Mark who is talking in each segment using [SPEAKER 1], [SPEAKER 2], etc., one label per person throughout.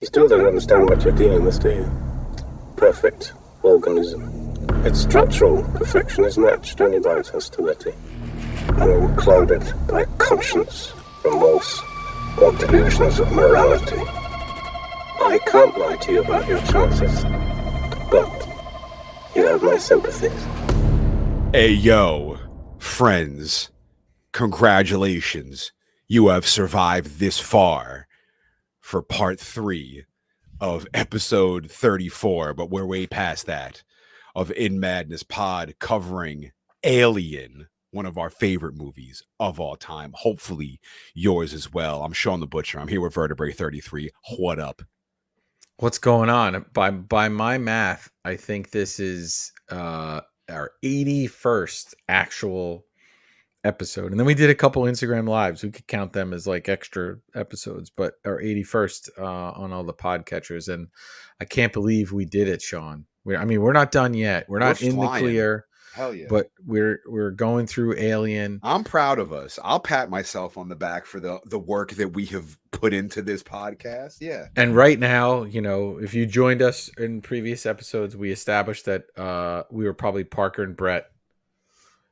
[SPEAKER 1] You still don't understand what you're dealing with, do you? Perfect organism. Its structural perfection is matched only by its hostility, unclouded by conscience, remorse, or delusions of morality. I can't lie to you about your chances, but you have my sympathies.
[SPEAKER 2] Hey, yo, friends, congratulations. You have survived this far for part 3 of episode 34, but we're way past that, of In Madness Pod, covering Alien, one of our favorite movies of all time. Hopefully yours as well. I'm Shawn the Butcher. I'm here with Vertebrae33. What up?
[SPEAKER 3] What's going on? By my math, I think this is our 81st actual episode. And then we did a couple Instagram lives. We could count them as like extra episodes, but our 81st on all the podcatchers. And I can't believe we did it, Shawn. We're not done yet. We're not in the clear.
[SPEAKER 2] Hell yeah.
[SPEAKER 3] But we're going through Alien.
[SPEAKER 2] I'm proud of us. I'll pat myself on the back for the work that we have put into this podcast. Yeah.
[SPEAKER 3] And right now, you know, if you joined us in previous episodes, we established that we were probably Parker and Brett.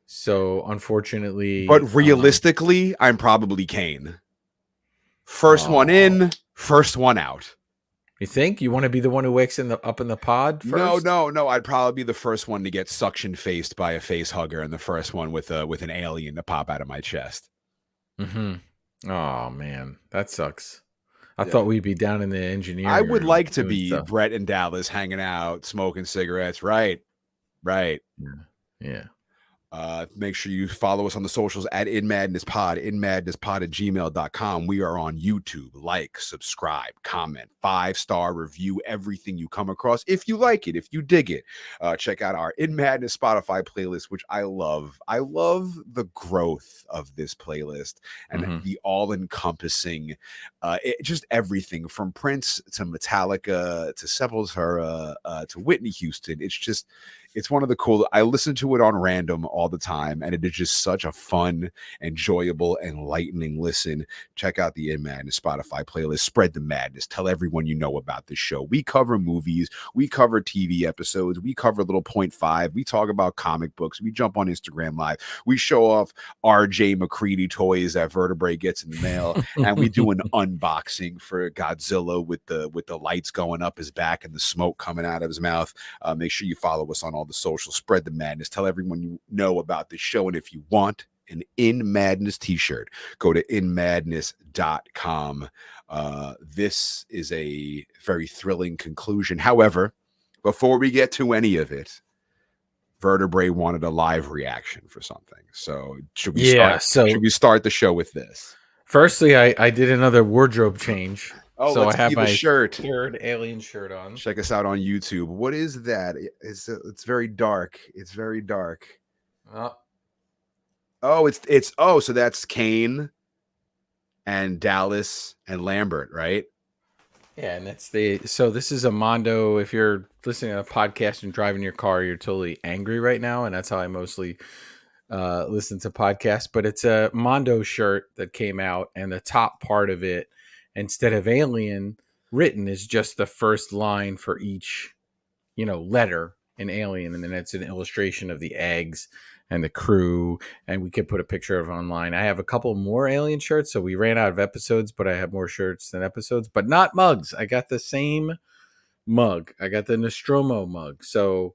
[SPEAKER 3] So unfortunately,
[SPEAKER 2] But realistically, I'm probably Kane. First one in, first one out.
[SPEAKER 3] You think you want to be the one who wakes up in the pod first?
[SPEAKER 2] No. I'd probably be the first one to get suction faced by a face hugger, and the first one with an alien to pop out of my chest.
[SPEAKER 3] Mm-hmm. Oh man, that sucks. I thought we'd be down in the engineering.
[SPEAKER 2] I would
[SPEAKER 3] room
[SPEAKER 2] like to
[SPEAKER 3] doing
[SPEAKER 2] be
[SPEAKER 3] stuff.
[SPEAKER 2] Brett and Dallas hanging out, smoking cigarettes. Right.
[SPEAKER 3] Yeah.
[SPEAKER 2] Make sure you follow us on the socials at InMadnessPod, InMadnessPod@gmail.com. We are on YouTube. Like, subscribe, comment, 5-star review everything you come across. If you like it, if you dig it, check out our In Madness Spotify playlist, which I love. I love the growth of this playlist and the all-encompassing, just everything from Prince to Metallica to Sepultura to Whitney Houston. It's one of the cool. I listen to it on random all the time, and it is just such a fun, enjoyable, enlightening listen. Check out the In Madness Spotify playlist. Spread the madness. Tell everyone you know about this show. We cover movies. We cover TV episodes. We cover Little Point 5. We talk about comic books. We jump on Instagram Live. We show off RJ McCready toys that Vertebrae gets in the mail, and we do an unboxing for Godzilla with the lights going up his back and the smoke coming out of his mouth. Make sure you follow us on all the social. Spread the madness. Tell everyone you know about this show. And if you want an In Madness t-shirt, go to inmadness.com. This is a very thrilling conclusion. However, before we get to any of it, Vertebrae wanted a live reaction for something. So should we start the show with this?
[SPEAKER 3] Firstly, I did another wardrobe change.
[SPEAKER 2] Oh,
[SPEAKER 3] so
[SPEAKER 2] let's
[SPEAKER 3] I have
[SPEAKER 2] see
[SPEAKER 3] my
[SPEAKER 2] the shirt.
[SPEAKER 3] third Alien shirt on.
[SPEAKER 2] Check us out on YouTube. What is that? It's very dark. It's very dark. So that's Kane and Dallas and Lambert, right?
[SPEAKER 3] Yeah, and so this is a Mondo. If you're listening to a podcast and driving your car, you're totally angry right now, and that's how I mostly listen to podcasts. But it's a Mondo shirt that came out, and the top part of it, instead of Alien written, is just the first line for each, letter in Alien, and then it's an illustration of the eggs and the crew, and we could put a picture of it online. I have a couple more Alien shirts, so we ran out of episodes, but I have more shirts than episodes, but not mugs. I got the same mug. I got the Nostromo mug. So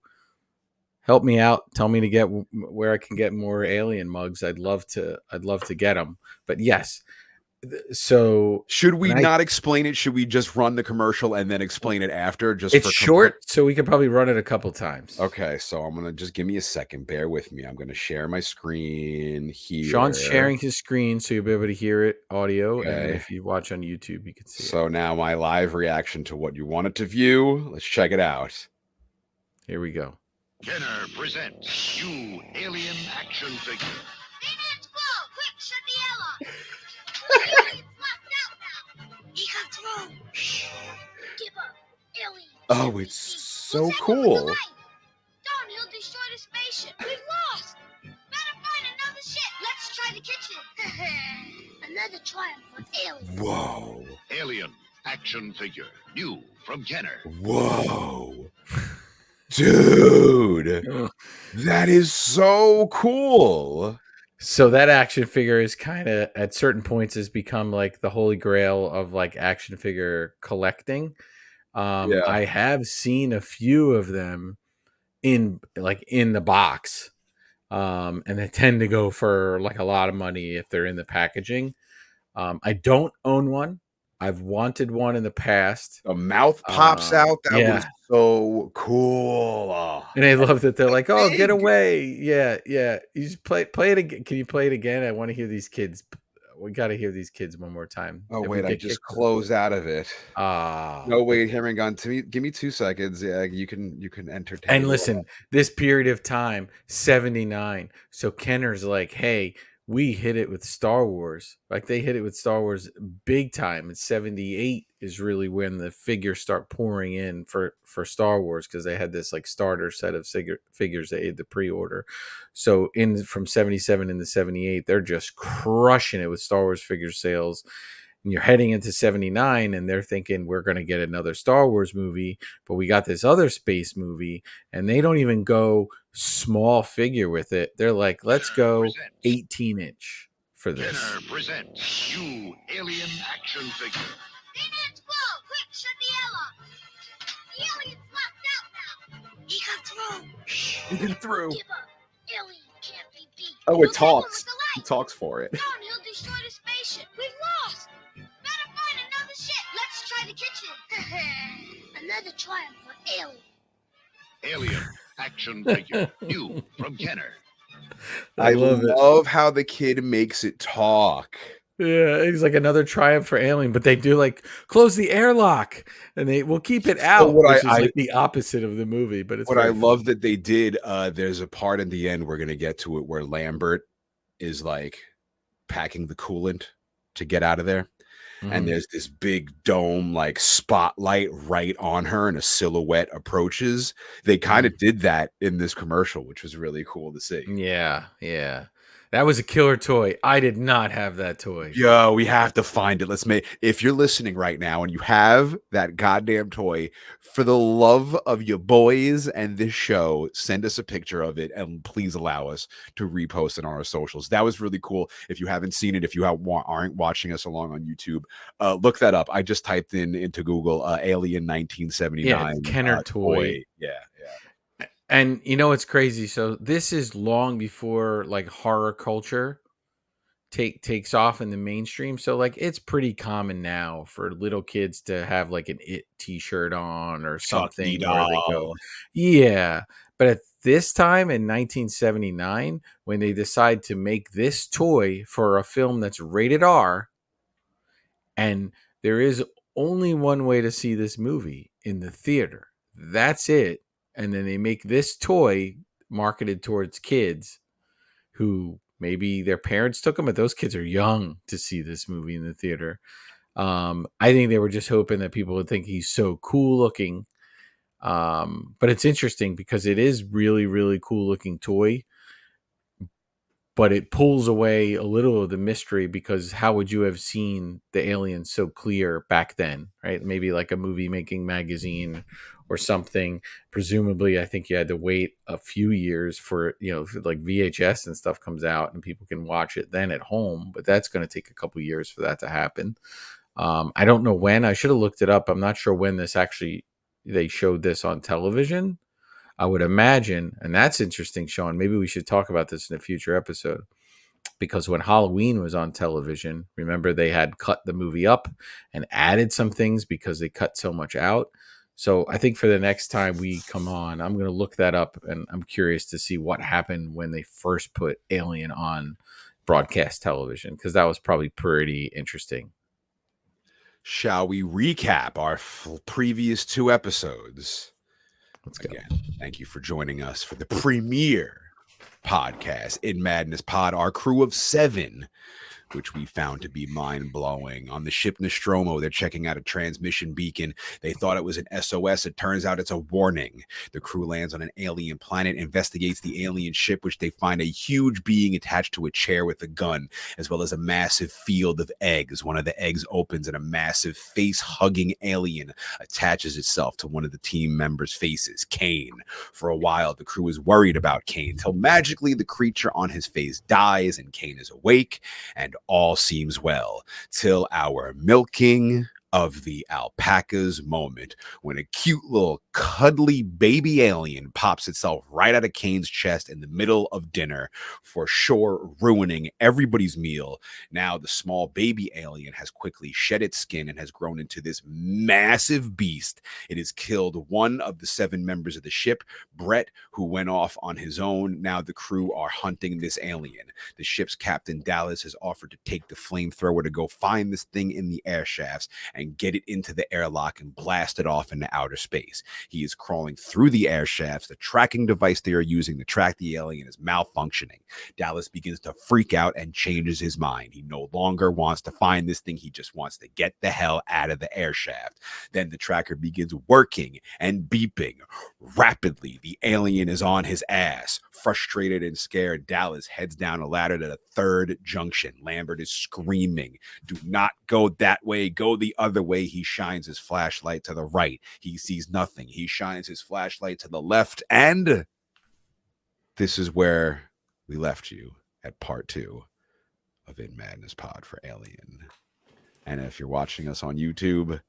[SPEAKER 3] help me out. Tell me to get where I can get more Alien mugs. I'd love to get them. But yes. So
[SPEAKER 2] should we not explain it? Should we just run the commercial and then explain it after?
[SPEAKER 3] It's short, so we could probably run it a couple times.
[SPEAKER 2] Okay, so I'm gonna just give me a second. Bear with me. I'm gonna share my screen here.
[SPEAKER 3] Shawn's sharing his screen, so you'll be able to hear it audio. Okay. And if you watch on YouTube, you can see it.
[SPEAKER 2] So now my live reaction to what you wanted to view. Let's check it out.
[SPEAKER 3] Here we go.
[SPEAKER 4] Kenner presents new Alien action figure.
[SPEAKER 5] Let's go! Quick, shut the airlock! It's locked out now! He got through! Shh! Give up! Alien!
[SPEAKER 2] Oh, it's so cool!
[SPEAKER 5] Darn, he'll destroy the spaceship! We've lost! Better find another ship! Let's try the kitchen! Another triumph for Alien!
[SPEAKER 2] Whoa!
[SPEAKER 4] Alien action figure, new from Kenner.
[SPEAKER 2] Whoa. Dude, that is so cool.
[SPEAKER 3] So that action figure is kind of at certain points has become like the holy grail of like action figure collecting.
[SPEAKER 2] Yeah.
[SPEAKER 3] I have seen a few of them in the box. And they tend to go for like a lot of money if they're in the packaging. I don't own one. I've wanted one in the past.
[SPEAKER 2] The mouth pops out. That
[SPEAKER 3] Yeah.
[SPEAKER 2] was so cool. Oh,
[SPEAKER 3] And I love that they're like, "Oh, get
[SPEAKER 2] big.
[SPEAKER 3] away!" Yeah, yeah. You just play it again. Can you play it again? I want to hear these kids. We got to hear these kids one more time.
[SPEAKER 2] Oh,
[SPEAKER 3] If we
[SPEAKER 2] wait, I
[SPEAKER 3] get
[SPEAKER 2] just
[SPEAKER 3] kicked,
[SPEAKER 2] closed out of it. No,
[SPEAKER 3] but
[SPEAKER 2] wait, hearing on to me. Give me 2 seconds. Yeah, you can entertain.
[SPEAKER 3] and listen, this period of time, 79. So Kenner's like, hey, we hit it with Star Wars. Like they hit it with Star Wars big time. And 78 is really when the figures start pouring in for Star Wars because they had this like starter set of figures they had to pre-order. So in from 77 into 78, they're just crushing it with Star Wars figure sales. And you're heading into 79 and they're thinking we're going to get another Star Wars movie, but we got this other space movie and they don't even go small figure with it. They're like, let's go 18-inch for this.
[SPEAKER 4] Kenner presents new alien action figure.
[SPEAKER 5] Phoenix, whoa! Quick, shut the airlock! The alien's locked out now! He got through! Shh!
[SPEAKER 2] You get through.
[SPEAKER 5] Give up! Alien can't be beat!
[SPEAKER 2] Oh,
[SPEAKER 5] We'll
[SPEAKER 2] it
[SPEAKER 5] take him with
[SPEAKER 2] talks.
[SPEAKER 5] the
[SPEAKER 2] It
[SPEAKER 5] light.
[SPEAKER 2] talks for it.
[SPEAKER 5] John, he'll destroy the spaceship! We've lost! Better find another ship! Let's try the kitchen! Another triumph for Alien!
[SPEAKER 4] Alien action figure, new from Kenner.
[SPEAKER 2] I
[SPEAKER 3] love it.
[SPEAKER 2] love how the kid makes it talk.
[SPEAKER 3] Yeah, it's like another triumph for Alien, but they do like close the airlock and they will keep it out,
[SPEAKER 2] what
[SPEAKER 3] which is
[SPEAKER 2] I-
[SPEAKER 3] like the opposite of the movie. But it's
[SPEAKER 2] What I
[SPEAKER 3] very
[SPEAKER 2] love
[SPEAKER 3] funny.
[SPEAKER 2] that they did, there's a part in the end we're gonna get to it where Lambert is like packing the coolant to get out of there. And
[SPEAKER 3] Mhm.
[SPEAKER 2] there's this big dome like spotlight right on her and a silhouette approaches. They kind of did that in this commercial, which was really cool to see.
[SPEAKER 3] Yeah, yeah. That was a killer toy. I did not have that toy.
[SPEAKER 2] Yo, we have to find it. If you're listening right now and you have that goddamn toy, for the love of your boys and this show, send us a picture of it and please allow us to repost it on our socials. That was really cool. If you haven't seen it, if you aren't watching us along on YouTube, look that up. I just typed into Google Alien 1979
[SPEAKER 3] Yeah, Kenner toy.
[SPEAKER 2] Yeah.
[SPEAKER 3] And you know what's crazy? So this is long before like horror culture takes off in the mainstream. So like it's pretty common now for little kids to have like an It t-shirt on or
[SPEAKER 2] Chucky
[SPEAKER 3] something where they go,
[SPEAKER 2] doll.
[SPEAKER 3] yeah. But at this time in 1979, when they decide to make this toy for a film that's rated R, and there is only one way to see this movie in the theater. That's it. And then they make this toy marketed towards kids who maybe their parents took them, but those kids are young to see this movie in the theater. I think they were just hoping that people would think he's so cool looking. But it's interesting because it is really, really cool looking toy. But it pulls away a little of the mystery because how would you have seen the aliens so clear back then, right? Maybe like a movie making magazine or something. Presumably, I think you had to wait a few years for, like VHS and stuff comes out and people can watch it then at home, but that's going to take a couple years for that to happen. I don't know when. I should have looked it up. I'm not sure when they showed this on television. I would imagine, and that's interesting, Shawn. Maybe we should talk about this in a future episode. Because when Halloween was on television, remember they had cut the movie up and added some things because they cut so much out. So I think for the next time we come on, I'm going to look that up and I'm curious to see what happened when they first put Alien on broadcast television because that was probably pretty interesting.
[SPEAKER 2] Shall we recap our previous 2 episodes?
[SPEAKER 3] Let's go.
[SPEAKER 2] Again, thank you for joining us for the premiere podcast in Madness Pod. Our crew of 7 which we found to be mind-blowing. On the ship Nostromo, they're checking out a transmission beacon. They thought it was an SOS. It turns out it's a warning. The crew lands on an alien planet, investigates the alien ship, which they find a huge being attached to a chair with a gun, as well as a massive field of eggs. One of the eggs opens and a massive face-hugging alien attaches itself to one of the team members' faces, Kane. For a while, the crew is worried about Kane, till magically the creature on his face dies and Kane is awake, and all seems well, till our milking of the alpacas moment, when a cute little cuddly baby alien pops itself right out of Kane's chest in the middle of dinner, for sure ruining everybody's meal. Now the small baby alien has quickly shed its skin and has grown into this massive beast. It has killed one of the 7 members of the ship, Brett, who went off on his own. Now the crew are hunting this alien. The ship's captain, Dallas, has offered to take the flamethrower to go find this thing in the air shafts and get it into the airlock and blast it off into outer space. He is crawling through the air shafts. The tracking device they are using to track the alien is malfunctioning. Dallas begins to freak out and changes his mind. He no longer wants to find this thing. He just wants to get the hell out of the air shaft. Then the tracker begins working and beeping rapidly. The alien is on his ass. Frustrated and scared, Dallas heads down a ladder to the 3rd junction. Lambert is screaming, "Do not go that way, go the other way." He shines his flashlight to the right. He sees nothing. He shines his flashlight to the left, and this is where we left you at part 2 of In Madness Pod for Alien. And if you're watching us on YouTube,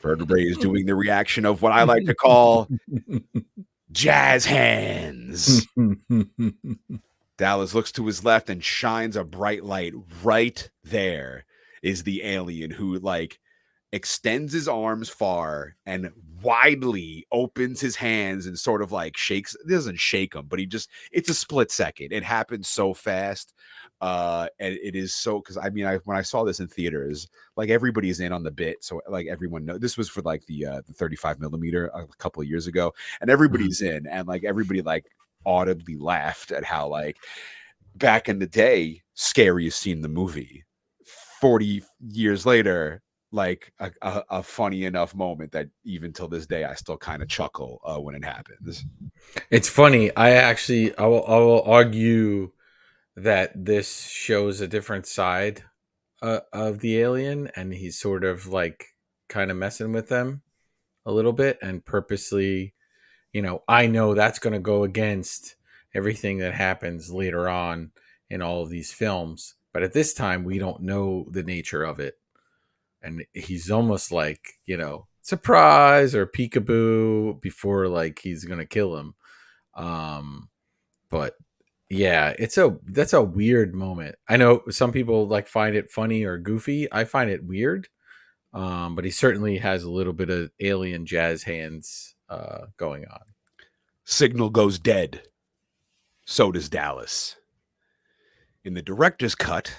[SPEAKER 2] Vertebrae is doing the reaction of what I like to call jazz hands. Dallas looks to his left and shines a bright light. Right there is the alien, who extends his arms far and widely opens his hands and sort of shakes. It doesn't shake him, but it's a split second. It happens so fast. And it is so, because when I saw this in theaters, everybody's in on the bit, so everyone knows this was for the 35 millimeter a couple of years ago, and everybody's in, and everybody audibly laughed at how back in the day, scariest scene in the movie, 40 years later, a funny enough moment that even till this day I still kind of chuckle when it happens.
[SPEAKER 3] It's funny. I will argue that this shows a different side of the alien, and he's sort of kind of messing with them a little bit, and purposely, I know that's going to go against everything that happens later on in all of these films, but at this time we don't know the nature of it, and he's almost surprise or peekaboo before he's going to kill him. But yeah, that's a weird moment. I know some people find it funny or goofy. I find it weird. But he certainly has a little bit of alien jazz hands going on.
[SPEAKER 2] Signal goes dead. So does Dallas. In the director's cut,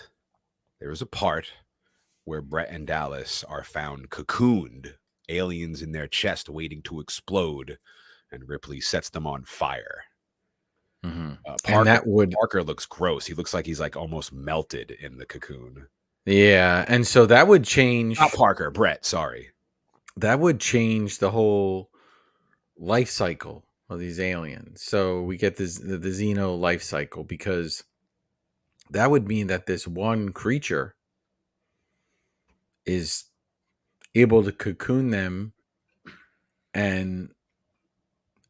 [SPEAKER 2] there is a part where Brett and Dallas are found cocooned, aliens in their chest waiting to explode, and Ripley sets them on fire.
[SPEAKER 3] Mm-hmm.
[SPEAKER 2] Parker looks gross. He looks like he's almost melted in the cocoon.
[SPEAKER 3] Yeah, and so that would change.
[SPEAKER 2] Not Parker, Brett. Sorry.
[SPEAKER 3] That would change the whole life cycle of these aliens. So we get the Xeno life cycle, because that would mean that this one creature is able to cocoon them and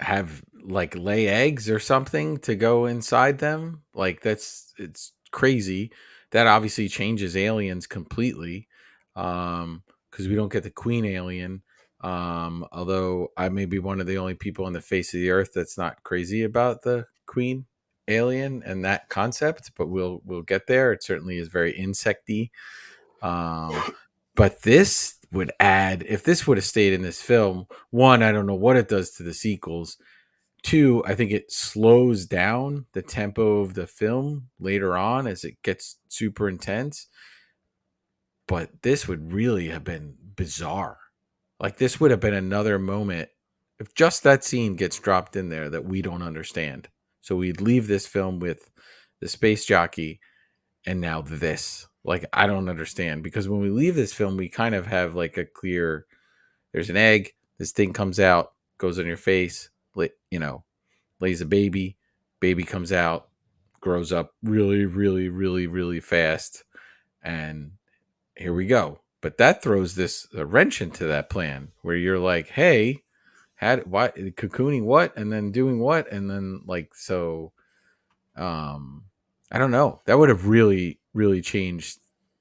[SPEAKER 3] have lay eggs or something to go inside them. It's crazy. That obviously changes aliens completely, because we don't get the queen alien, although I may be one of the only people on the face of the earth that's not crazy about the queen alien and that concept, but we'll get there. It certainly is very insecty. But this would add, if this would have stayed in this film, one, I don't know what it does to the sequels. Two, I think it slows down the tempo of the film later on as it gets super intense. But this would really have been bizarre. This would have been another moment if just that scene gets dropped in there that we don't understand. So we'd leave this film with the space jockey and now this. Like, I don't understand, because when we leave this film, we kind of have like a clear, there's an egg, this thing comes out, goes on your face, lays a baby comes out, grows up really, really, really, really fast. And here we go. But that throws this a wrench into that plan where you're like, hey, why cocooning what, and then doing what, and then like, so I don't know. That would have really, really changed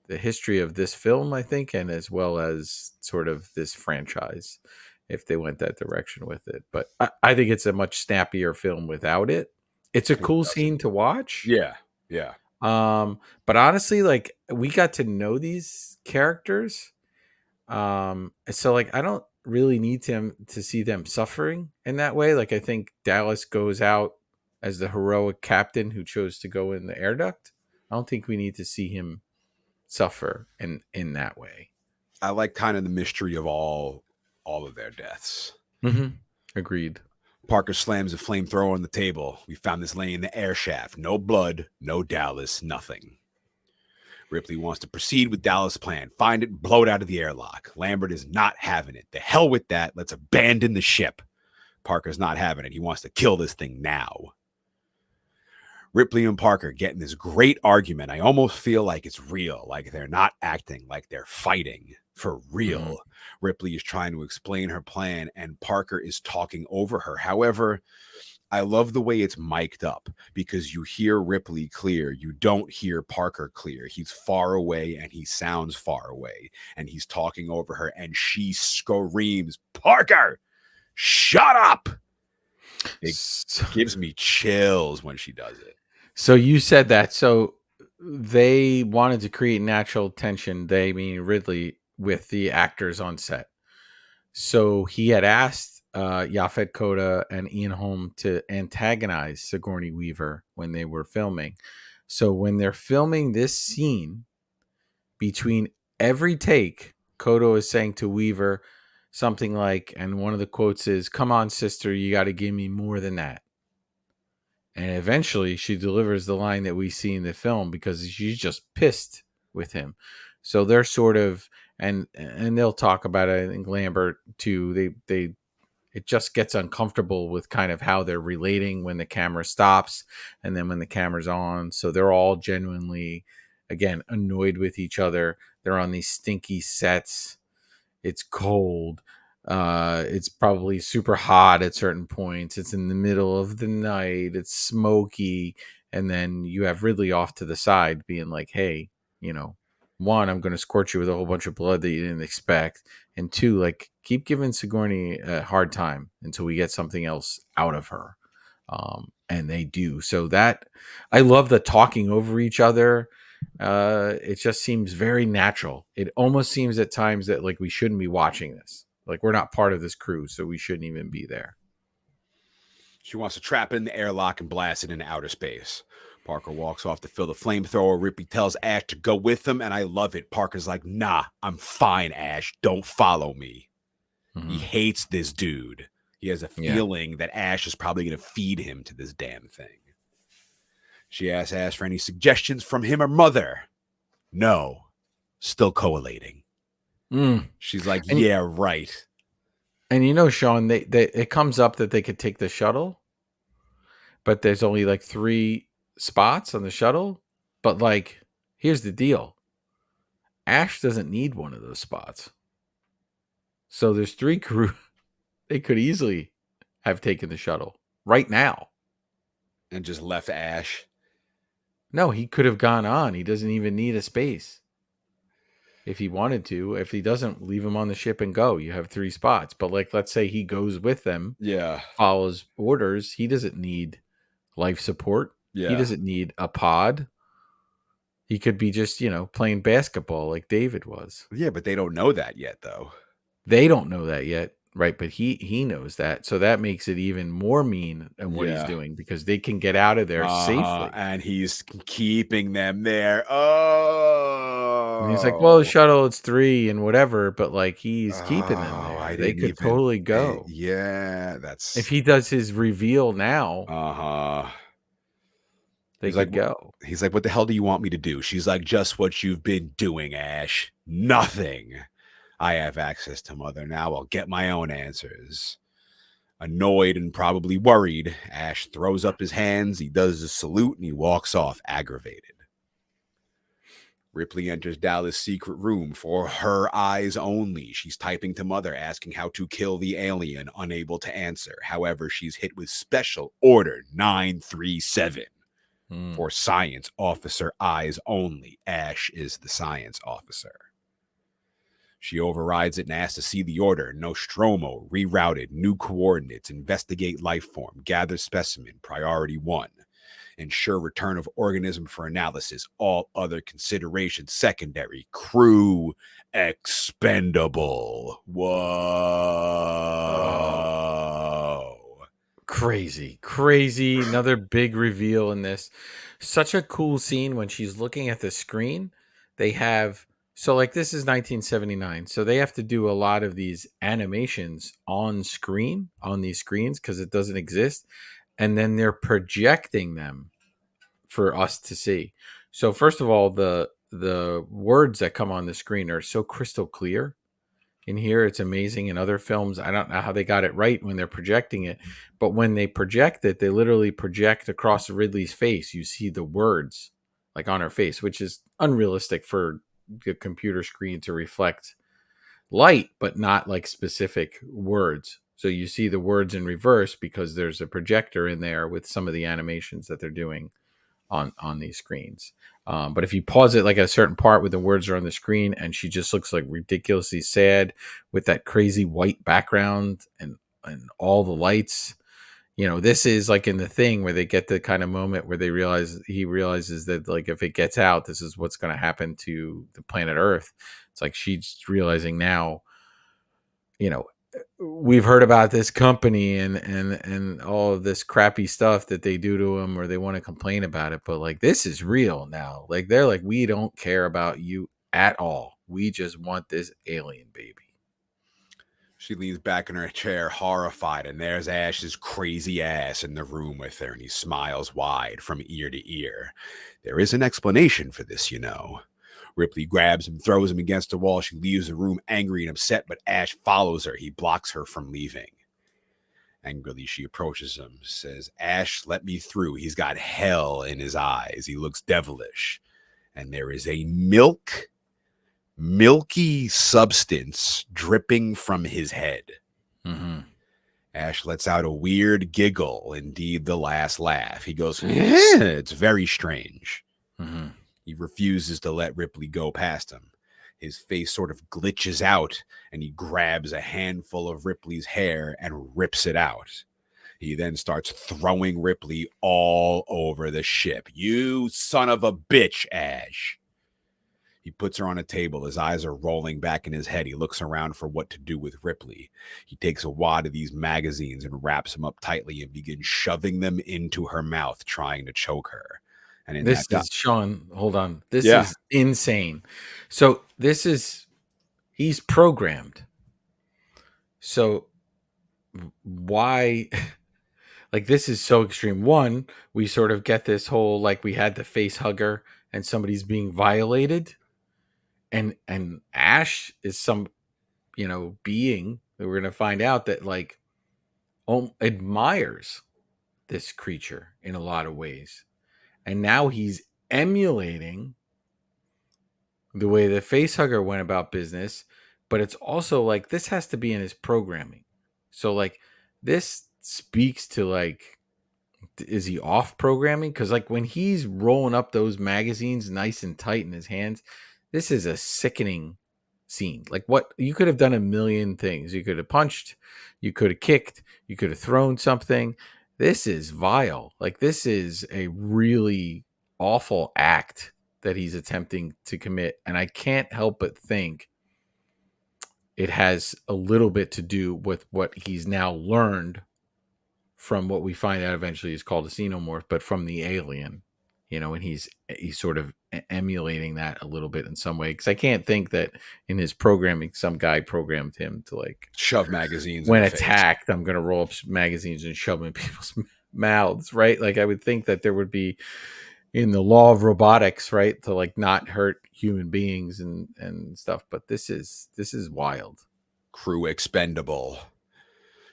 [SPEAKER 3] the history of this film, I think, and as well as sort of this franchise if they went that direction with it. But I think it's a much snappier film without it. It's a cool scene to watch.
[SPEAKER 2] Yeah. Yeah.
[SPEAKER 3] But honestly, like, we got to know these characters. So like, I don't really need to see them suffering in that way. Like, I think Dallas goes out as the heroic captain who chose to go in the air duct. I don't think we need to see him suffer in that way.
[SPEAKER 2] I like kind of the mystery of all of their deaths.
[SPEAKER 3] Mm-hmm. Agreed.
[SPEAKER 2] Parker slams a flamethrower on the table. We found this laying in the air shaft. No blood, no Dallas, nothing. Ripley wants to proceed with Dallas' plan. Find it, blow it out of the airlock. Lambert is not having it. The hell with that. Let's abandon the ship. Parker's not having it. He wants to kill this thing now. Ripley and Parker get in this great argument. I almost feel like it's real, like they're not acting, like they're fighting for real. Mm-hmm. Ripley is trying to explain her plan, and Parker is talking over her. However, I love the way it's mic'd up, because you hear Ripley clear. You don't hear Parker clear. He's far away and he sounds far away, and he's talking over her, and she screams, "Parker, shut up!" It gives me chills when she does it.
[SPEAKER 3] So you said that. So they wanted to create natural tension, they mean Ridley, with the actors on set. So he had asked Yaphet Kotto and Ian Holm to antagonize Sigourney Weaver when they were filming. So when they're filming this scene, between every take, Kotto is saying to Weaver something like, and one of the quotes is, "Come on, sister, you got to give me more than that." And eventually she delivers the line that we see in the film, because she's just pissed with him. So they're sort of, and they'll talk about it. I think Lambert too. It just gets uncomfortable with kind of how they're relating when the camera stops and then when the camera's on. So they're all genuinely, again, annoyed with each other. They're on these stinky sets. It's cold. It's probably super hot at certain points. It's in the middle of the night. It's smoky. And then you have Ridley off to the side being like, hey, one, I'm going to scorch you with a whole bunch of blood that you didn't expect. And two, like, keep giving Sigourney a hard time until we get something else out of her. And they do. So that, I love the talking over each other. It just seems very natural. It almost seems at times that like we shouldn't be watching this. Like, we're not part of this crew, so we shouldn't even be there.
[SPEAKER 2] She wants to trap it in the airlock and blast it into outer space. Parker walks off to fill the flamethrower. Ripley tells Ash to go with him, and I love it. Parker's like, "Nah, I'm fine, Ash. Don't follow me." Mm-hmm. He hates this dude. He has a feeling that Ash is probably going to feed him to this damn thing. She asks Ash for any suggestions from him or Mother. No. Still collating. She's like, yeah, right.
[SPEAKER 3] And Shawn, they it comes up that they could take the shuttle, but there's only like 3 spots on the shuttle. But like, here's the deal. Ash doesn't need one of those spots. So there's 3 crew. They could easily have taken the shuttle right now.
[SPEAKER 2] And just left Ash.
[SPEAKER 3] No, he could have gone on. He doesn't even need a space. If he wanted to. If he doesn't, leave him on the ship and go. You have 3 spots. But like, let's say he goes with them.
[SPEAKER 2] Yeah.
[SPEAKER 3] Follows orders. He doesn't need life support. Yeah. He doesn't need a pod. He could be just, playing basketball like David was.
[SPEAKER 2] Yeah, but they don't know that yet, though.
[SPEAKER 3] They don't know that yet. Right, but he knows that. So that makes it even more mean than what he's doing, because they can get out of there safely.
[SPEAKER 2] And he's keeping them there. Oh.
[SPEAKER 3] And he's like, well, the shuttle, it's 3 and whatever, but like, he's keeping them there. They could totally go.
[SPEAKER 2] Yeah, that's...
[SPEAKER 3] If he does his reveal now, they
[SPEAKER 2] He's
[SPEAKER 3] could
[SPEAKER 2] like,
[SPEAKER 3] go.
[SPEAKER 2] he's like, what the hell do you want me to do? She's like, just what you've been doing, Ash. Nothing. I have access to Mother now. I'll get my own answers. Annoyed and probably worried, Ash throws up his hands, he does a salute, and he walks off aggravated. Ripley enters Dallas' secret room for her eyes only. She's typing to Mother, asking how to kill the alien, unable to answer. However, she's hit with Special Order 937 for science officer eyes only. Ash is the science officer. She overrides it and asks to see the order. Nostromo, rerouted, new coordinates, investigate life form, gather specimen, priority 1. Ensure return of organism for analysis. All other considerations secondary. Crew expendable. Whoa.
[SPEAKER 3] Crazy. Another big reveal in this. Such a cool scene when she's looking at the screen. They have, so like this is 1979. So they have to do a lot of these animations on screen, on these screens, because it doesn't exist. And then they're projecting them for us to see. So first of all, the words that come on the screen are so crystal clear. In here, it's amazing. In other films, I don't know how they got it right when they're projecting it, but when they project it, they literally project across Ridley's face. You see the words like on her face, which is unrealistic for the computer screen to reflect light, but not like specific words. So you see the words in reverse because there's a projector in there with some of the animations that they're doing on these screens. But if you pause it like at a certain part where the words are on the screen and she just looks like ridiculously sad with that crazy white background and all the lights, this is like in The Thing where they get the kind of moment where he realizes that like if it gets out, this is what's going to happen to the planet Earth. It's like she's realizing now, we've heard about this company and all of this crappy stuff that they do to them or they want to complain about it, but like this is real now. Like they're like, we don't care about you at all, we just want this alien baby.
[SPEAKER 2] She leans back in her chair, horrified, and there's Ash's crazy ass in the room with her, and he smiles wide from ear to ear. There is an explanation for this, Ripley grabs him, throws him against the wall. She leaves the room angry and upset, but Ash follows her. He blocks her from leaving. Angrily, she approaches him, says, Ash, let me through. He's got hell in his eyes. He looks devilish. And there is a milky substance dripping from his head.
[SPEAKER 3] Mm-hmm.
[SPEAKER 2] Ash lets out a weird giggle, indeed the last laugh. He goes, it's very strange.
[SPEAKER 3] Mm-hmm.
[SPEAKER 2] He refuses to let Ripley go past him. His face sort of glitches out, and he grabs a handful of Ripley's hair and rips it out. He then starts throwing Ripley all over the ship. You son of a bitch, Ash. He puts her on a table. His eyes are rolling back in his head. He looks around for what to do with Ripley. He takes a wad of these magazines and wraps them up tightly and begins shoving them into her mouth, trying to choke her. And
[SPEAKER 3] This is Shawn. Hold on. This
[SPEAKER 2] Yeah.
[SPEAKER 3] is insane. So he's programmed. So why, like, this is so extreme. One, we sort of get this whole, like, we had the face hugger and somebody's being violated. And Ash is some, being that we're going to find out that like admires this creature in a lot of ways. And now he's emulating the way the facehugger went about business, but it's also like this has to be in his programming. So like this speaks to like, is he off programming? Because like when he's rolling up those magazines nice and tight in his hands, this is a sickening scene. Like what you could have done a million things. You could have punched, you could have kicked, you could have thrown something. This is vile. Like this is a really awful act that he's attempting to commit. And I can't help but think it has a little bit to do with what he's now learned from what we find out eventually is called a xenomorph, but from the alien, and he's sort of emulating that a little bit in some way. Because I can't think that in his programming, some guy programmed him to like
[SPEAKER 2] shove magazines
[SPEAKER 3] when
[SPEAKER 2] in the
[SPEAKER 3] attacked, I'm going to roll up magazines and shove them in people's mouths, right? Like I would think that there would be in the law of robotics, right? To like not hurt human beings and stuff. But this is wild.
[SPEAKER 2] Crew expendable.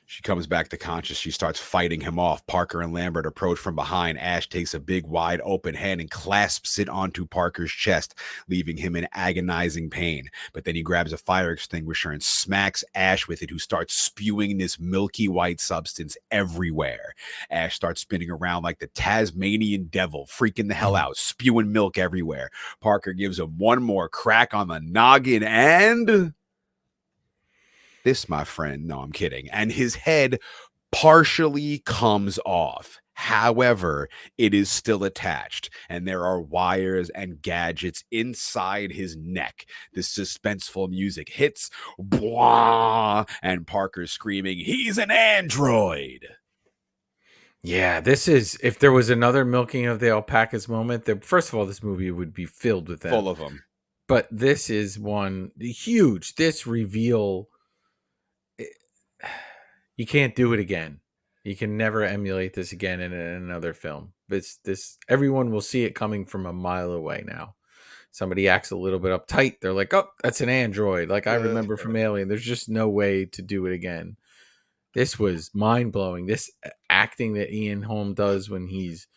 [SPEAKER 2] She comes back to conscious. She starts fighting him off. Parker and Lambert approach from behind. Ash takes a big, wide open hand and clasps it onto Parker's chest, leaving him in agonizing pain. But then he grabs a fire extinguisher and smacks Ash with it, who starts spewing this milky white substance everywhere. Ash starts spinning around like the Tasmanian devil, freaking the hell out, spewing milk everywhere. Parker gives him one more crack on the noggin and... this, my friend, no, I'm kidding. And his head partially comes off. However, it is still attached, and there are wires and gadgets inside his neck. This suspenseful music hits, blah, and Parker's screaming, "He's an android!"
[SPEAKER 3] Yeah, this is, if there was another milking of the alpacas moment, first of all, this movie would be filled with them.
[SPEAKER 2] Full of them.
[SPEAKER 3] But this is one huge. This reveal, you can't do it again. You can never emulate this again in another film. This everyone will see it coming from a mile away now. Somebody acts a little bit uptight, they're like, "Oh, that's an android." Like I remember from Alien. There's just no way to do it again. This was mind-blowing. This acting that Ian Holm does when he's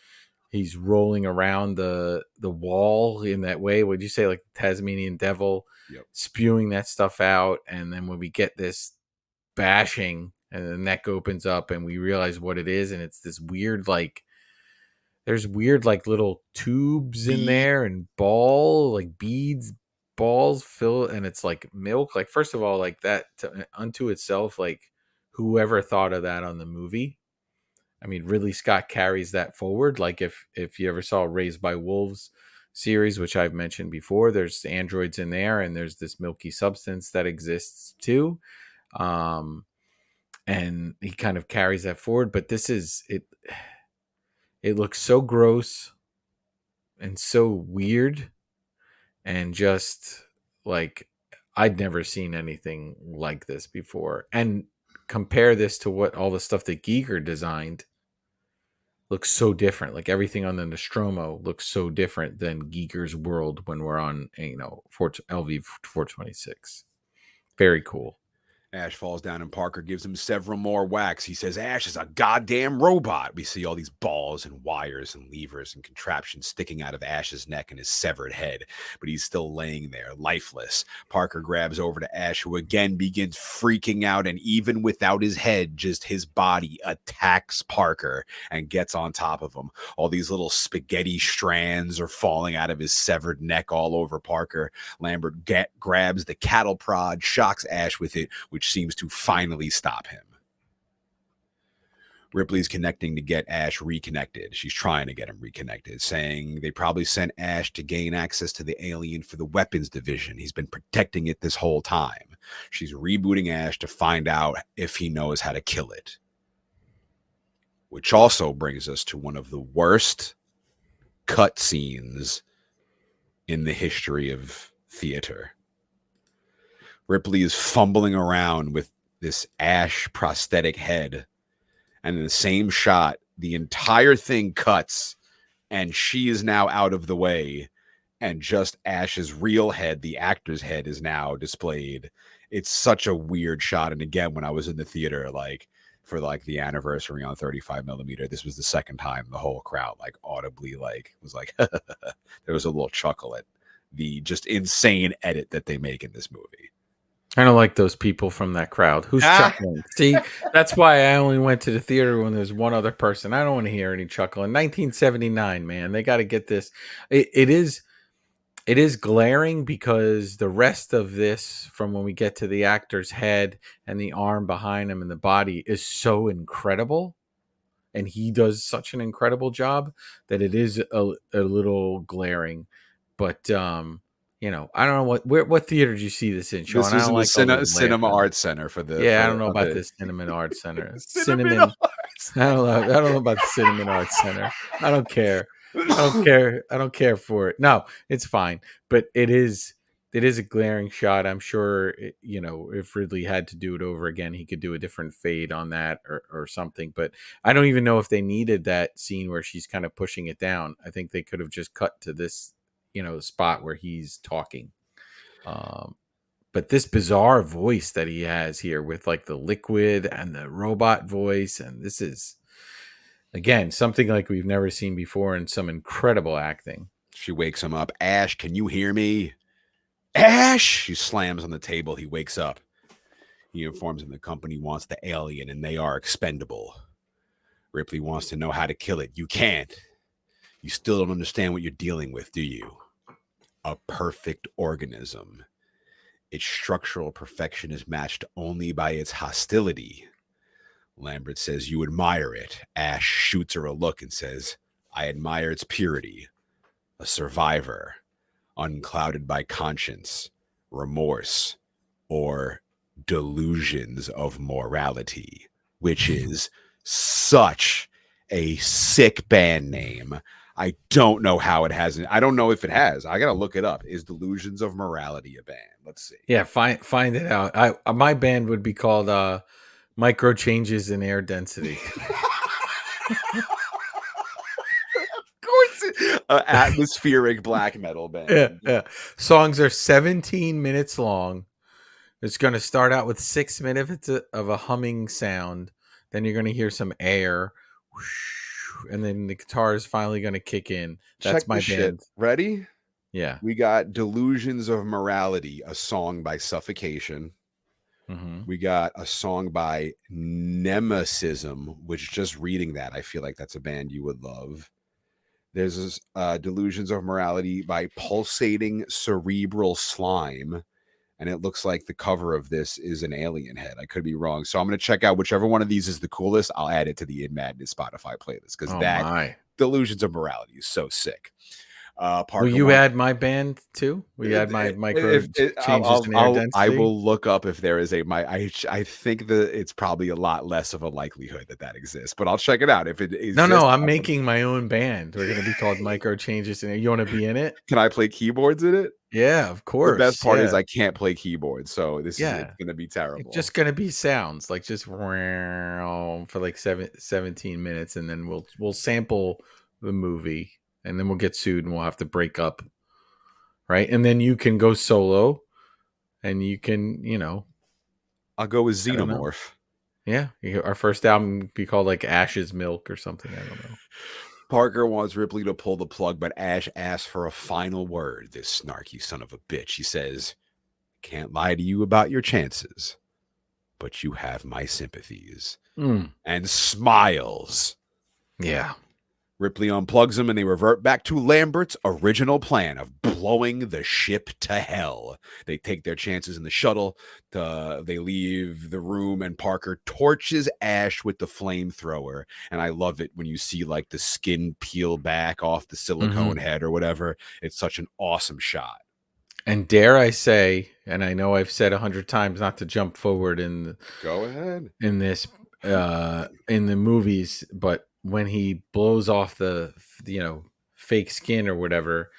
[SPEAKER 3] rolling around the wall in that way. Would you say like Tasmanian devil, spewing that stuff out, and then when we get this bashing and the neck opens up and we realize what it is, and it's this weird, like, there's weird like little tubes in there and beads, balls fill, and it's like milk. Like, first of all, like that unto itself, like whoever thought of that on the movie. I mean, Ridley Scott carries that forward. Like if you ever saw Raised by Wolves series, which I've mentioned before, there's androids in there, and there's this milky substance that exists too. And he kind of carries that forward, but this is it. It looks so gross and so weird, and just like I'd never seen anything like this before. And compare this to what all the stuff that Giger designed. Looks so different. Like everything on the Nostromo looks so different than Giger's world when we're on, LV 426. Very cool.
[SPEAKER 2] Ash falls down and Parker gives him several more whacks. He says Ash is a goddamn robot. We see all these balls and wires and levers and contraptions sticking out of Ash's neck and his severed head, but he's still laying there, lifeless. Parker grabs over to Ash, who again begins freaking out, and even without his head, just his body attacks Parker and gets on top of him. All these little spaghetti strands are falling out of his severed neck all over Parker. Lambert grabs the cattle prod, shocks Ash with it, which seems to finally stop him. Ripley's connecting to get Ash reconnected. She's trying to get him reconnected, saying they probably sent Ash to gain access to the alien for the weapons division. He's been protecting it this whole time. She's rebooting Ash to find out if he knows how to kill it. Which also brings us to one of the worst cutscenes in the history of theater. Ripley is fumbling around with this Ash prosthetic head. And in the same shot, the entire thing cuts and she is now out of the way. And just Ash's real head, the actor's head, is now displayed. It's such a weird shot. And again, when I was in the theater, like for like the anniversary on 35mm, this was the second time the whole crowd like audibly like was like, there was a little chuckle at the just insane edit that they make in this movie.
[SPEAKER 3] I don't like those people from that crowd. Who's chuckling? See, that's why I only went to the theater when there's one other person. I don't want to hear any chuckling. 1979, man. They got to get this. It is glaring because the rest of this, from when we get to the actor's head and the arm behind him and the body, is so incredible. And he does such an incredible job that it is a little glaring. But, I don't know what theater did you see this in, Shawn?
[SPEAKER 2] This was in the Cinema Arts Center for the.
[SPEAKER 3] Yeah, I don't know about this Cinnamon Arts Center. Cinnamon. I don't know about the Cinnamon Arts Center. I don't care. I don't care for it. No, it's fine. But it is. is a glaring shot. I'm sure, if Ridley had to do it over again, he could do a different fade on that or something. But I don't even know if they needed that scene where she's kind of pushing it down. I think they could have just cut to this, spot where he's talking. But this bizarre voice that he has here with like the liquid and the robot voice, and this is, again, something like we've never seen before, and some incredible acting.
[SPEAKER 2] She wakes him up. Ash, can you hear me? Ash! She slams on the table. He wakes up. He informs him the company wants the alien and they are expendable. Ripley wants to know how to kill it. You can't. You still don't understand what you're dealing with, do you? A perfect organism. Its structural perfection is matched only by its hostility. Lambert says, you admire it. Ash shoots her a look and says, I admire its purity. A survivor, unclouded by conscience, remorse, or delusions of morality, which is such a sick band name. I don't know how it hasn't. I don't know if it has. I gotta look it up. Is Delusions of Morality a band? Let's see.
[SPEAKER 3] Yeah, find it out. My band would be called Micro Changes in Air Density.
[SPEAKER 2] Of course, atmospheric black metal band.
[SPEAKER 3] Yeah. Songs are 17 minutes long. It's going to start out with 6 minutes of a humming sound. Then you're going to hear some air. And then the guitar is finally going to kick in. That's
[SPEAKER 2] Check
[SPEAKER 3] my
[SPEAKER 2] the
[SPEAKER 3] band.
[SPEAKER 2] shit. Ready?
[SPEAKER 3] Yeah.
[SPEAKER 2] We got Delusions of Morality, a song by Suffocation.
[SPEAKER 3] Mm-hmm.
[SPEAKER 2] We got a song by Nemesism, which just reading that, I feel like that's a band you would love. There's this Delusions of Morality by Pulsating Cerebral Slime. And it looks like the cover of this is an alien head. I could be wrong. So I'm going to check out whichever one of these is the coolest. I'll add it to the In Madness Spotify playlist because Delusions of Morality is so sick.
[SPEAKER 3] Parker, will you add my band too? Will you add my micro changes in air density?
[SPEAKER 2] I will look up if there is I think that it's probably a lot less of a likelihood that exists, but I'll check it out if it is.
[SPEAKER 3] No, I'm making my own band. We're going to be called Micro Changes in Air. You want to be in it?
[SPEAKER 2] Can I play keyboards in it?
[SPEAKER 3] Yeah, of course.
[SPEAKER 2] The best part is I can't play keyboards, so it's going to be terrible.
[SPEAKER 3] It's just going to be sounds like just for like 17 minutes, and then we'll sample the movie. And then we'll get sued and we'll have to break up. Right. And then you can go solo and you can,
[SPEAKER 2] I'll go with Xenomorph.
[SPEAKER 3] Yeah. Our first album be called like Ash's Milk or something. I don't know.
[SPEAKER 2] Parker wants Ripley to pull the plug, but Ash asks for a final word. This snarky son of a bitch. He says, can't lie to you about your chances, but you have my sympathies. And smiles.
[SPEAKER 3] Yeah.
[SPEAKER 2] Ripley unplugs them and they revert back to Lambert's original plan of blowing the ship to hell. They take their chances in the shuttle. They leave the room and Parker torches Ash with the flamethrower. And I love it when you see like the skin peel back off the silicone head or whatever. It's such an awesome shot.
[SPEAKER 3] And dare I say, and I know I've said 100 times not to jump forward
[SPEAKER 2] go ahead
[SPEAKER 3] in this in the movies, but when he blows off the fake skin or whatever,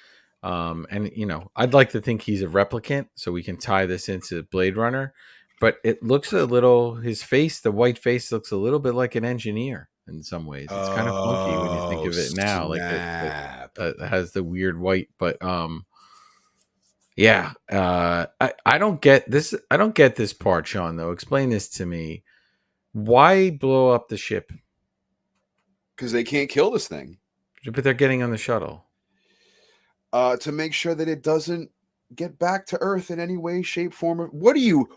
[SPEAKER 3] and I'd like to think he's a replicant, so we can tie this into Blade Runner. But it looks a little, his face, the white face, looks a little bit like an engineer in some ways. It's kind of funky when you think of it now, like it has the weird white. But I don't get this. I don't get this part, Shawn. Though, explain this to me. Why blow up the ship?
[SPEAKER 2] Because they can't kill this thing.
[SPEAKER 3] But they're getting on the shuttle.
[SPEAKER 2] To make sure that it doesn't get back to Earth in any way, shape, form. What are you?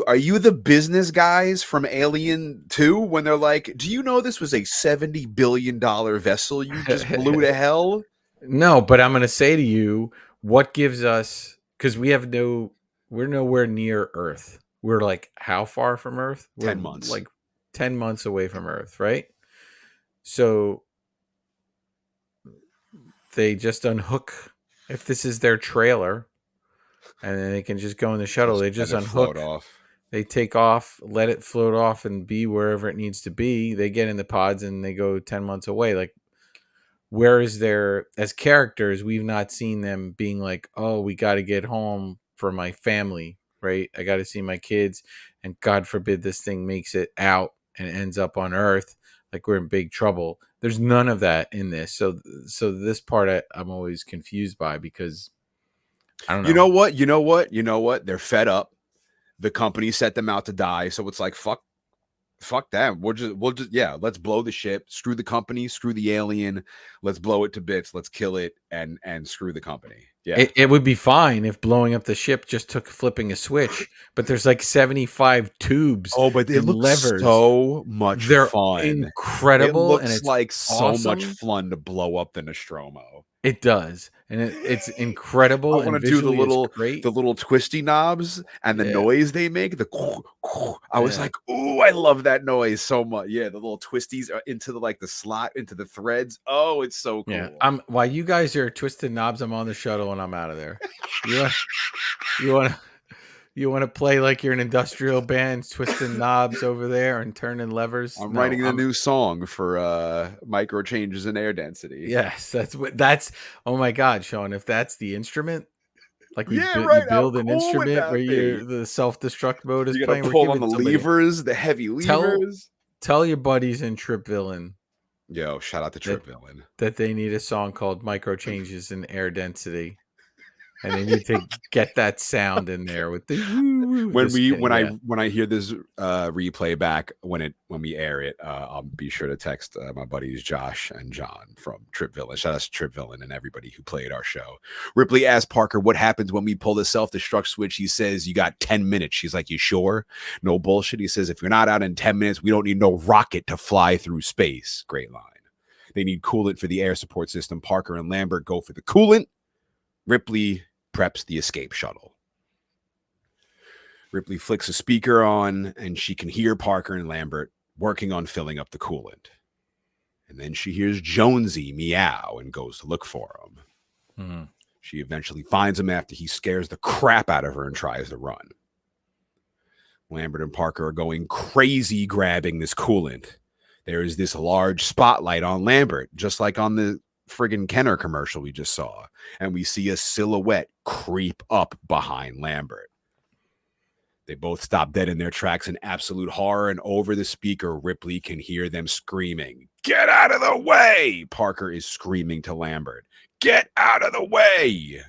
[SPEAKER 2] Are you the business guys from Alien 2 when they're like, do you know this was a $70 billion vessel you just blew to hell?
[SPEAKER 3] No, but I'm going to say to you, what gives us, because we're nowhere near Earth. We're like, how far from Earth?
[SPEAKER 2] 10 months.
[SPEAKER 3] Like 10 months away from Earth, right? So they just unhook, if this is their trailer, and then they can just go in the shuttle. They just unhook. They take off, let it float off and be wherever it needs to be. They get in the pods and they go 10 months away. Like, where is their, as characters, we've not seen them being like, oh, we got to get home for my family, right? I got to see my kids, and God forbid this thing makes it out and ends up on Earth, like we're in big trouble. There's none of that in this. So this part I'm always confused by, because I don't
[SPEAKER 2] You
[SPEAKER 3] know.
[SPEAKER 2] know what? You know what? You know what? They're fed up. The company set them out to die, so it's like fuck that. We'll just let's blow the ship. Screw the company. Screw the alien. Let's blow it to bits. Let's kill it and screw the company. Yeah.
[SPEAKER 3] It would be fine if blowing up the ship just took flipping a switch, but there's like 75 tubes
[SPEAKER 2] Oh, but it
[SPEAKER 3] and
[SPEAKER 2] looks
[SPEAKER 3] levers.
[SPEAKER 2] so much
[SPEAKER 3] They're
[SPEAKER 2] fun. It
[SPEAKER 3] incredible, and
[SPEAKER 2] looks
[SPEAKER 3] it's
[SPEAKER 2] like so much
[SPEAKER 3] awesome.
[SPEAKER 2] fun to blow up the Nostromo.
[SPEAKER 3] It does, and it's
[SPEAKER 2] I
[SPEAKER 3] incredible,
[SPEAKER 2] want
[SPEAKER 3] and
[SPEAKER 2] to do the
[SPEAKER 3] visually it's great.
[SPEAKER 2] little twisty knobs and the
[SPEAKER 3] Yeah,
[SPEAKER 2] noise they make. I was
[SPEAKER 3] yeah,
[SPEAKER 2] like, ooh, I love that noise so much. Yeah, the little twisties are into the slot, into the threads. Oh, it's so
[SPEAKER 3] yeah.
[SPEAKER 2] cool.
[SPEAKER 3] While you guys are twisted knobs, I'm on the shuttle and I'm out of there. You want you want to you want to play like you're an industrial band, twisting knobs over there and turning levers?
[SPEAKER 2] I'm
[SPEAKER 3] No,
[SPEAKER 2] writing a new song for micro changes in air density.
[SPEAKER 3] yes, that's. Oh my God, Sean! If that's the instrument, like
[SPEAKER 2] Yeah,
[SPEAKER 3] you
[SPEAKER 2] right. How
[SPEAKER 3] build an
[SPEAKER 2] cool would
[SPEAKER 3] instrument where
[SPEAKER 2] that be?
[SPEAKER 3] the self destruct mode is
[SPEAKER 2] You got
[SPEAKER 3] playing,
[SPEAKER 2] to
[SPEAKER 3] we're
[SPEAKER 2] pull on
[SPEAKER 3] giving
[SPEAKER 2] the
[SPEAKER 3] somebody.
[SPEAKER 2] levers, the heavy
[SPEAKER 3] Tell
[SPEAKER 2] levers.
[SPEAKER 3] tell your buddies in Trip Villain
[SPEAKER 2] Yo, shout out to
[SPEAKER 3] that
[SPEAKER 2] Trip Villain.
[SPEAKER 3] they need a song called "Micro Changes in Air Density," and they need to get that sound in there with the woo woo, the spin. Yeah,
[SPEAKER 2] When I hear this replay back when we air it, I'll be sure to text my buddies Josh and John from Trip Villain. Shout out to Trip Villain and everybody who played our show. Ripley asked Parker what happens when we pull the self-destruct switch. He says, you got 10 minutes. She's like, you sure? No bullshit. He says, if you're not out in 10 minutes, we don't need no rocket to fly through space. Great line. They need coolant for the air support system. Parker and Lambert go for the coolant. Ripley preps the escape shuttle. Ripley flicks a speaker on, and she can hear Parker and Lambert working on filling up the coolant. And then she hears Jonesy meow and goes to look for him.
[SPEAKER 3] mm-hmm.
[SPEAKER 2] She eventually finds him after he scares the crap out of her and tries to run. Lambert and Parker are going crazy grabbing this coolant. There is this large spotlight on Lambert, just like on the friggin' Kenner commercial we just saw. And we see a silhouette creep up behind Lambert. They both stop dead in their tracks in absolute horror, and over the speaker, Ripley can hear them screaming, "Get out of the way!" Parker is screaming to Lambert, "Get out of the way!"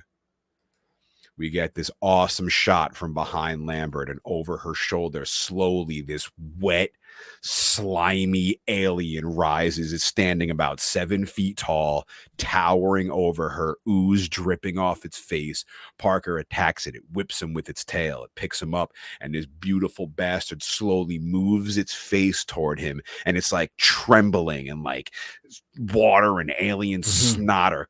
[SPEAKER 2] We get this awesome shot from behind Lambert, and over her shoulder, slowly, this wet, slimy alien rises. It's standing about 7 feet tall, towering over her, ooze dripping off its face. Parker attacks it. It whips him with its tail. It picks him up, and this beautiful bastard slowly moves its face toward him, and it's like trembling, and like water and alien snot are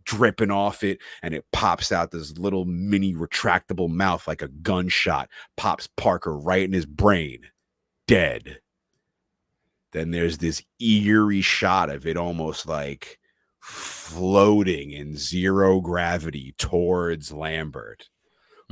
[SPEAKER 2] dripping off it, and it pops out this little mini retractable mouth like a gunshot, pops Parker right in his brain, dead. Then there's this eerie shot of it almost like floating in zero gravity towards Lambert.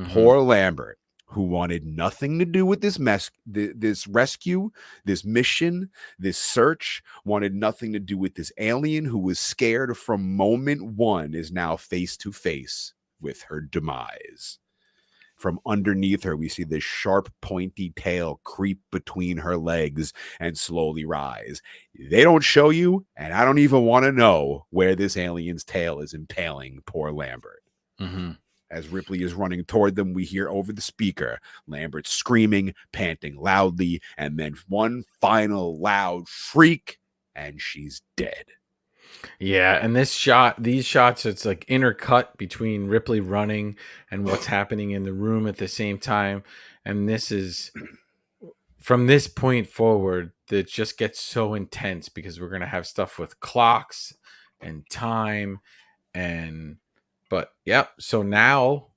[SPEAKER 2] Poor Lambert, who wanted nothing to do with this this rescue, this mission, this search, wanted nothing to do with this alien who was scared from moment one, is now face to face with her demise. From underneath her, we see this sharp, pointy tail creep between her legs and slowly rise. They don't show you, and I don't even want to know where this alien's tail is impaling poor Lambert. As Ripley is running toward them, we hear over the speaker Lambert screaming, panting loudly, and then one final loud shriek, and she's dead.
[SPEAKER 3] Yeah, and these shots, it's like intercut between Ripley running and what's happening in the room at the same time. And this is, from this point forward, that just gets so intense, because we're going to have stuff with clocks and time. But yep. So now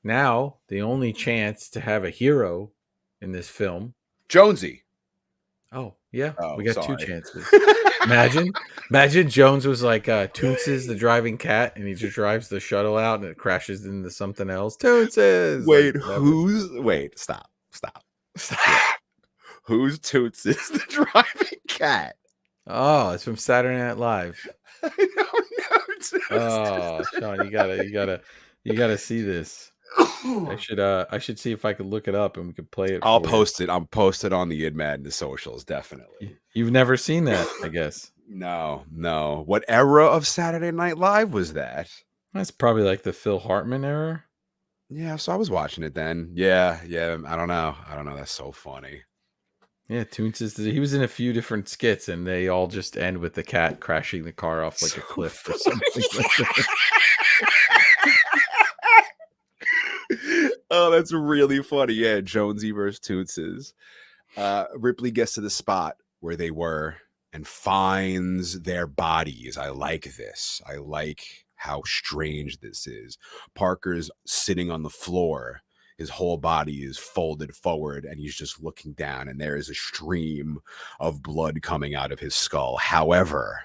[SPEAKER 3] the only chance to have a hero in this film.
[SPEAKER 2] Jonesy.
[SPEAKER 3] Oh, yeah.
[SPEAKER 2] Oh,
[SPEAKER 3] we got
[SPEAKER 2] sorry.
[SPEAKER 3] 2 chances. Imagine Jones was like Toonces, the driving cat, and he just drives the shuttle out and it crashes into something else. Toonces.
[SPEAKER 2] Stop. Who's Toots is the driving cat?
[SPEAKER 3] Oh, it's from Saturday Night Live.
[SPEAKER 2] I don't know.
[SPEAKER 3] Oh, Sean, you gotta see this. I should see if I could look it up and we could play it
[SPEAKER 2] I'll
[SPEAKER 3] for you.
[SPEAKER 2] post it. I'm posted on the Id Madness socials, definitely.
[SPEAKER 3] You've never seen that, I guess.
[SPEAKER 2] No. What era of Saturday Night Live was that?
[SPEAKER 3] That's probably like the Phil Hartman era.
[SPEAKER 2] Yeah, so I was watching it then. Yeah. I don't know. That's so funny.
[SPEAKER 3] Yeah, Toons he was in a few different skits, and they all just end with the cat crashing the car off like a cliff or something like that.
[SPEAKER 2] Oh, that's really funny. Yeah, Jonesy versus Toonses. Ripley gets to the spot where they were and finds their bodies. I like this. I like how strange this is. Parker's sitting on the floor. His whole body is folded forward and he's just looking down, and there is a stream of blood coming out of his skull. However,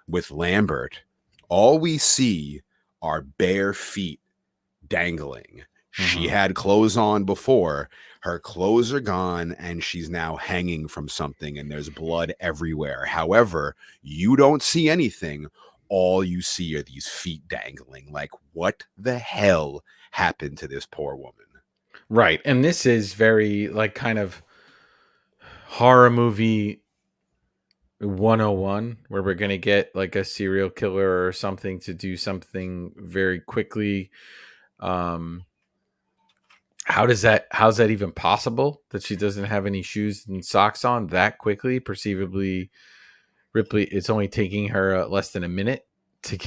[SPEAKER 2] with Lambert, all we see are bare feet dangling. She had clothes on before. Her clothes are gone and she's now hanging from something, and there's blood everywhere. However, you don't see anything. All you see are these feet dangling. Like, what the hell happened to this poor woman?
[SPEAKER 3] Right. And this is very like kind of horror movie 101, where we're going to get like a serial killer or something to do something very quickly. How's that even possible that she doesn't have any shoes and socks on that quickly? Perceivably, Ripley, it's only taking her less than a minute to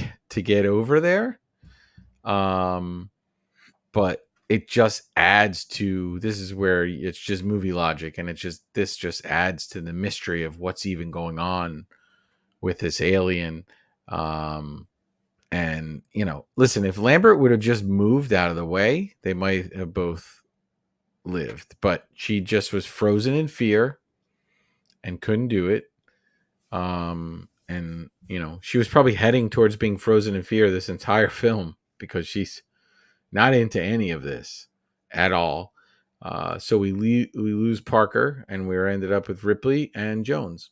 [SPEAKER 3] get over there. But it just adds to, this is where it's just movie logic, and this just adds to the mystery of what's even going on with this alien. And listen, if Lambert would have just moved out of the way, they might have both lived, but she just was frozen in fear and couldn't do it. And she was probably heading towards being frozen in fear this entire film, because she's not into any of this at all. So we lose Parker, and we're ended up with Ripley and Jones.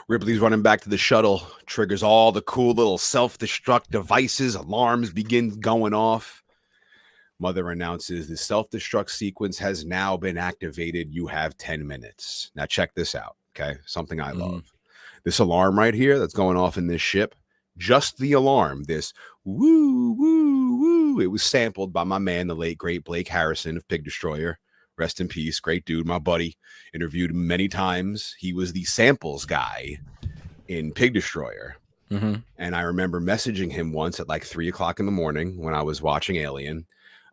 [SPEAKER 2] Ripley's running back to the shuttle, triggers all the cool little self-destruct devices, alarms begin going off. Mother announces the self-destruct sequence has now been activated. You have 10 minutes. Now check this out, okay? Something I love. This alarm right here that's going off in this ship, just the alarm, this woo, woo, woo. It was sampled by my man, the late, great Blake Harrison of Pig Destroyer. Rest in peace. Great dude, my buddy. Interviewed him many times. He was the samples guy in Pig Destroyer. And I remember messaging him once at like 3 o'clock in the morning when I was watching Alien.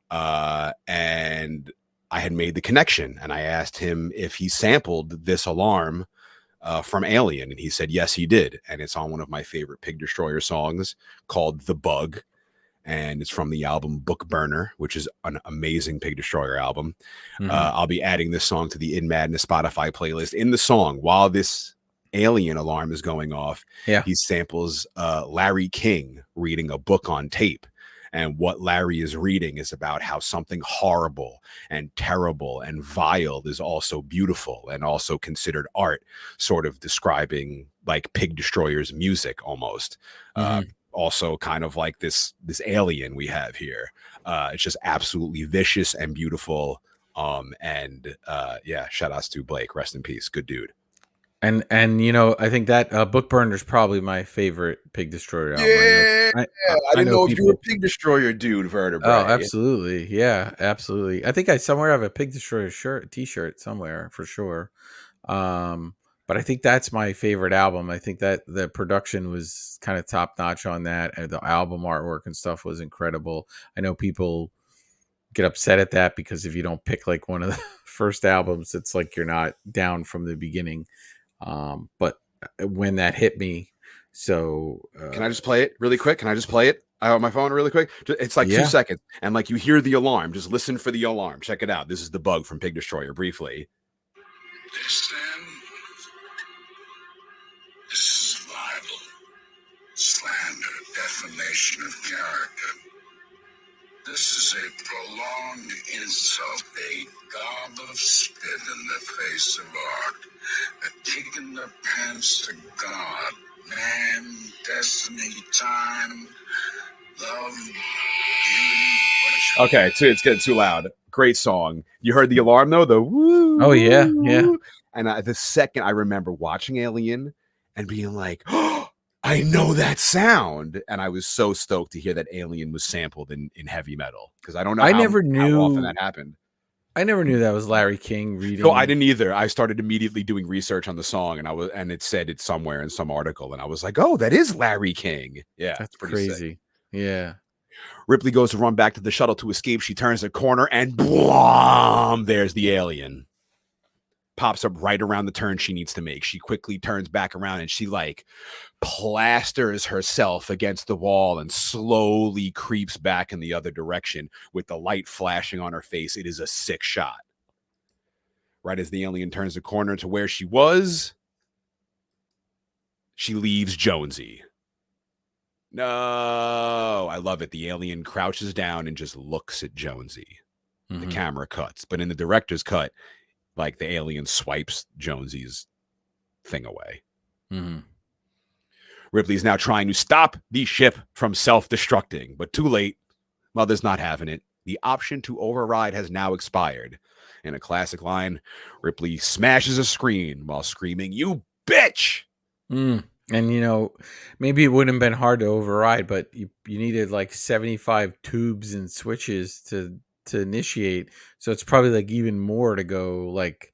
[SPEAKER 2] And I had made the connection, and I asked him if he sampled this alarm from Alien, and he said yes, he did. And it's on one of my favorite Pig Destroyer songs called The Bug, and it's from the album Book Burner, which is an amazing Pig Destroyer album. I'll be adding this song to the In Madness Spotify playlist. In the song, while this alien alarm is going off, he samples Larry King reading a book on tape. And what Larry is reading is about how something horrible and terrible and vile is also beautiful and also considered art, sort of describing like Pig Destroyer's music almost. Also kind of like this alien we have here. It's just absolutely vicious and beautiful. Yeah, shout outs to Blake. Rest in peace. Good dude.
[SPEAKER 3] And I think that Book Burner is probably my favorite Pig Destroyer album.
[SPEAKER 2] I didn't know if you were a Pig Destroyer dude, Vertebrae.
[SPEAKER 3] Oh, absolutely. Yeah, absolutely. I think I somewhere have a Pig Destroyer t-shirt somewhere for sure. But I think that's my favorite album. I think that the production was kind of top notch on that. And the album artwork and stuff was incredible. I know people get upset at that because if you don't pick like one of the first albums, it's like you're not down from the beginning. But when that hit me, so
[SPEAKER 2] can I just play it really quick? Can I just play it? I have my phone really quick. It's like 2 seconds, and like you hear the alarm. Just listen for the alarm. Check it out. This is The Bug from Pig Destroyer. Briefly.
[SPEAKER 6] This then, this is libel, slander, defamation of character. This is a prolonged insult, a gob of spit in the face of art, a kick in the pants to God, man, destiny, time, love, beauty,
[SPEAKER 2] Okay, it's getting too loud. Great song. You heard the alarm though, the woo.
[SPEAKER 3] Oh yeah, yeah.
[SPEAKER 2] And the second I remember watching Alien and being like, oh, I know that sound, and I was so stoked to hear that Alien was sampled in heavy metal because I don't know
[SPEAKER 3] I
[SPEAKER 2] how
[SPEAKER 3] never
[SPEAKER 2] often
[SPEAKER 3] knew.
[SPEAKER 2] that happened.
[SPEAKER 3] I never knew that was Larry King reading.
[SPEAKER 2] No, I didn't either. I started immediately doing research on the song, and it said it somewhere in some article, and I was like, oh, that is Larry King. Yeah,
[SPEAKER 3] That's
[SPEAKER 2] it's pretty sick.
[SPEAKER 3] crazy. Yeah.
[SPEAKER 2] Ripley goes to run back to the shuttle to escape. She turns a corner and blam, there's the alien. Pops up right around the turn she needs to make. She quickly turns back around and she like plasters herself against the wall and slowly creeps back in the other direction with the light flashing on her face. It is a sick shot. Right as the alien turns the corner to where she was, she leaves Jonesy. No, I love it. The alien crouches down and just looks at Jonesy. The camera cuts, but in the director's cut, like the alien swipes Jonesy's thing away. Ripley's now trying to stop the ship from self-destructing, but too late. Mother's not having it. The option to override has now expired. In a classic line, Ripley smashes a screen while screaming, "You bitch!"
[SPEAKER 3] And maybe it wouldn't have been hard to override, but you needed like 75 tubes and switches to initiate. So it's probably like even more to go like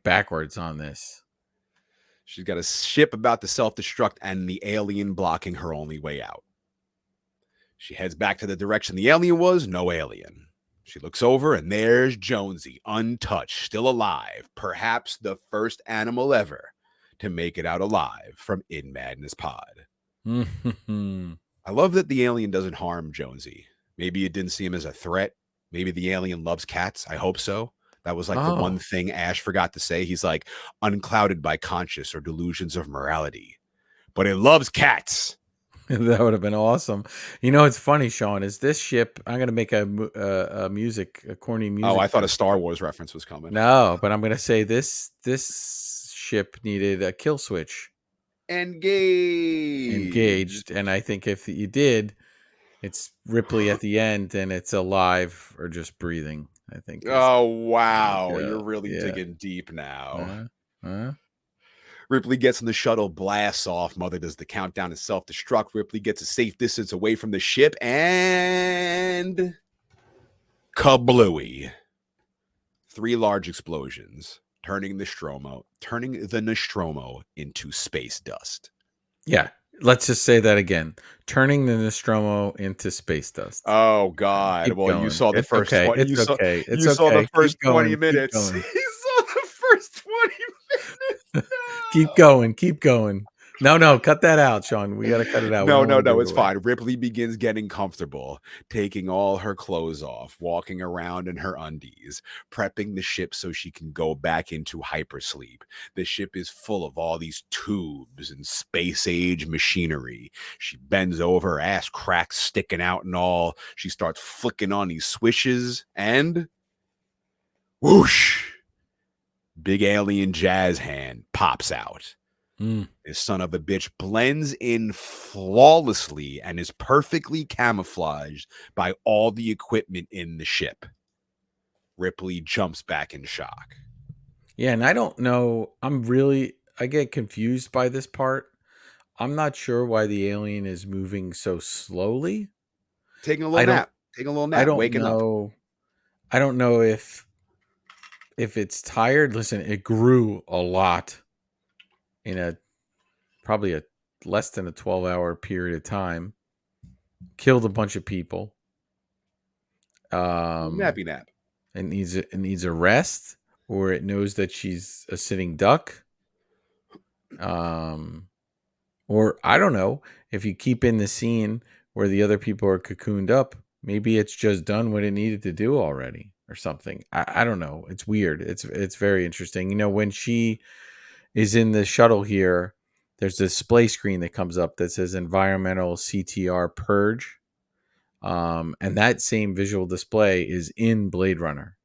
[SPEAKER 3] backwards on this.
[SPEAKER 2] She's got a ship about to self-destruct and the alien blocking her only way out. She heads back to the direction the alien was. No alien. She looks over and there's Jonesy, untouched, still alive. Perhaps the first animal ever to make it out alive from In Madness Pod. I love that the alien doesn't harm Jonesy. Maybe it didn't see him as a threat. Maybe the alien loves cats. I hope so. That was like the one thing Ash forgot to say. He's like unclouded by conscience or delusions of morality, but it loves cats.
[SPEAKER 3] That would have been awesome. It's funny, Shawn, is this ship, I'm going to make a corny music.
[SPEAKER 2] Oh, I thought a Star Wars reference was coming.
[SPEAKER 3] No, but I'm going to say this ship needed a kill switch. Engaged. And I think if you did, it's Ripley at the end and it's alive or just breathing, I think.
[SPEAKER 2] Oh, wow. You're really digging deep now. Ripley gets in the shuttle, blasts off. Mother does the countdown to self-destruct. Ripley gets a safe distance away from the ship and kablooey. 3 large explosions, turning the Nostromo into space dust.
[SPEAKER 3] Yeah. Let's just say that again. Turning the Nostromo into space dust.
[SPEAKER 2] Oh God!
[SPEAKER 3] Keep
[SPEAKER 2] well,
[SPEAKER 3] going.
[SPEAKER 2] you saw the first.
[SPEAKER 3] Okay.
[SPEAKER 2] 20,
[SPEAKER 3] It's okay.
[SPEAKER 2] You saw the first 20 minutes. You saw the first 20 minutes.
[SPEAKER 3] Keep going. No, cut that out, Shawn. We got to cut it out.
[SPEAKER 2] No, it's fine. Ripley begins getting comfortable, taking all her clothes off, walking around in her undies, prepping the ship so she can go back into hypersleep. The ship is full of all these tubes and space-age machinery. She bends over, her ass cracks sticking out and all. She starts flicking on these switches and whoosh! Big alien jazz hand pops out. This son of a bitch blends in flawlessly and is perfectly camouflaged by all the equipment in the ship. Ripley jumps back in shock.
[SPEAKER 3] Yeah, and I don't know. I get confused by this part. I'm not sure why the alien is moving so slowly.
[SPEAKER 2] Taking a little nap. Waking up.
[SPEAKER 3] I don't know if it's tired. Listen, it grew a lot in probably a less than a 12-hour period of time. Killed a bunch of people.
[SPEAKER 2] Nappy nap.
[SPEAKER 3] It needs a rest, or it knows that she's a sitting duck. Or I don't know, if you keep in the scene where the other people are cocooned up, maybe it's just done what it needed to do already or something. I don't know. It's weird. It's very interesting. When she is in the shuttle here, there's this display screen that comes up that says environmental CTR purge. And that same visual display is in Blade Runner.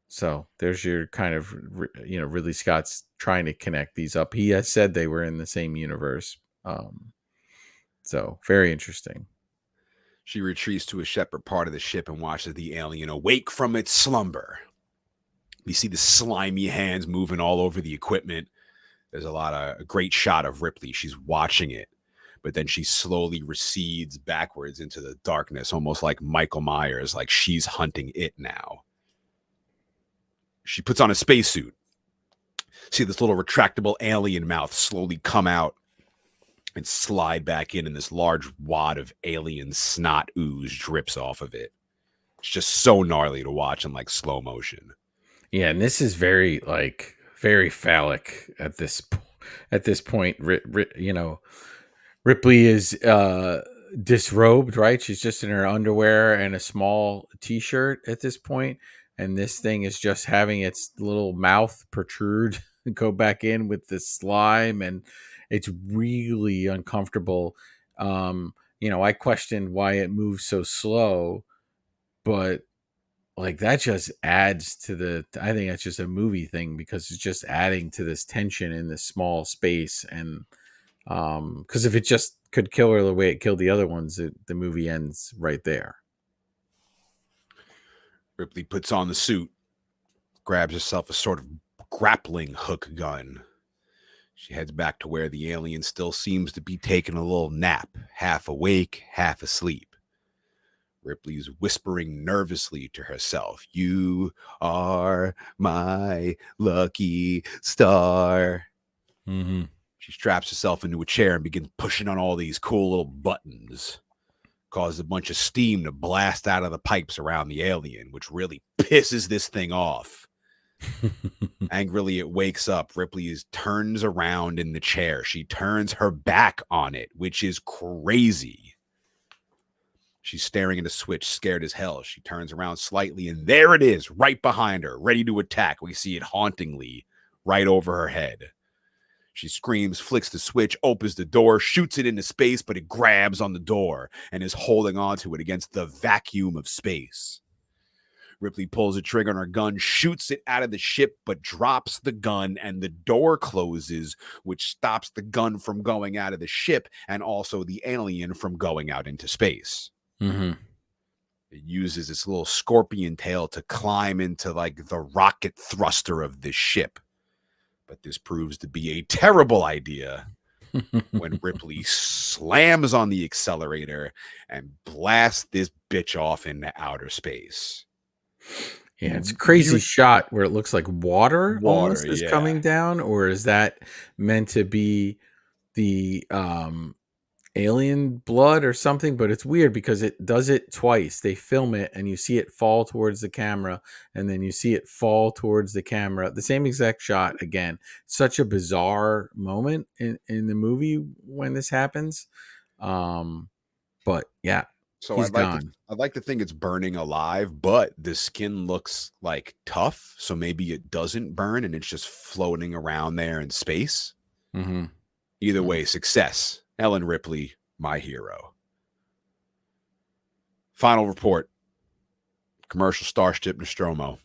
[SPEAKER 3] So there's your kind of, Ridley Scott's trying to connect these up. He has said they were in the same universe. So very interesting.
[SPEAKER 2] She retreats to a separate part of the ship and watches the alien awake from its slumber. We see the slimy hands moving all over the equipment. There's a great shot of Ripley. She's watching it, but then she slowly recedes backwards into the darkness, almost like Michael Myers, like she's hunting it now. She puts on a spacesuit. See this little retractable alien mouth slowly come out and slide back in, and this large wad of alien snot ooze drips off of it. It's just so gnarly to watch in like slow motion.
[SPEAKER 3] Yeah, and this is very phallic at this point. Ripley is disrobed, right? She's just in her underwear and a small t-shirt at this point, and this thing is just having its little mouth protrude go back in with the slime, and it's really uncomfortable. I questioned why it moves so slow, but like that just adds to I think that's just a movie thing, because it's just adding to this tension in this small space. And because if it just could kill her the way it killed the other ones, the movie ends right there.
[SPEAKER 2] Ripley puts on the suit, grabs herself a sort of grappling hook gun. She heads back to where the alien still seems to be taking a little nap, half awake, half asleep. Ripley's whispering nervously to herself, "You are my lucky star."
[SPEAKER 3] Mm-hmm.
[SPEAKER 2] She straps herself into a chair and begins pushing on all these cool little buttons. Causes a bunch of steam to blast out of the pipes around the alien, which really pisses this thing off. Angrily, it wakes up. Ripley turns around in the chair. She turns her back on it, which is crazy. She's staring at a switch, scared as hell. She turns around slightly, and there it is, right behind her, ready to attack. We see it hauntingly right over her head. She screams, flicks the switch, opens the door, shoots it into space, but it grabs on the door and is holding onto it against the vacuum of space. Ripley pulls a trigger on her gun, shoots it out of the ship, but drops the gun, and the door closes, which stops the gun from going out of the ship and also the alien from going out into space.
[SPEAKER 3] Mm-hmm.
[SPEAKER 2] It uses its little scorpion tail to climb into like the rocket thruster of this ship. But this proves to be a terrible idea when Ripley slams on the accelerator and blasts this bitch off into outer space.
[SPEAKER 3] Yeah, it's a crazy shot where it looks like water almost is
[SPEAKER 2] yeah.
[SPEAKER 3] coming down, or is that meant to be the alien blood or something? But it's weird because it does it twice. They film it and you see it fall towards the camera, and then you see it fall towards the camera. The same exact shot again. Such a bizarre moment in the movie when this happens. But yeah.
[SPEAKER 2] So
[SPEAKER 3] He's
[SPEAKER 2] I'd like to think it's burning alive, but the skin looks like tough, so maybe it doesn't burn and it's just floating around there in space.
[SPEAKER 3] Mm-hmm.
[SPEAKER 2] Either way, success. Ellen Ripley, my hero. Final report. Commercial starship Nostromo.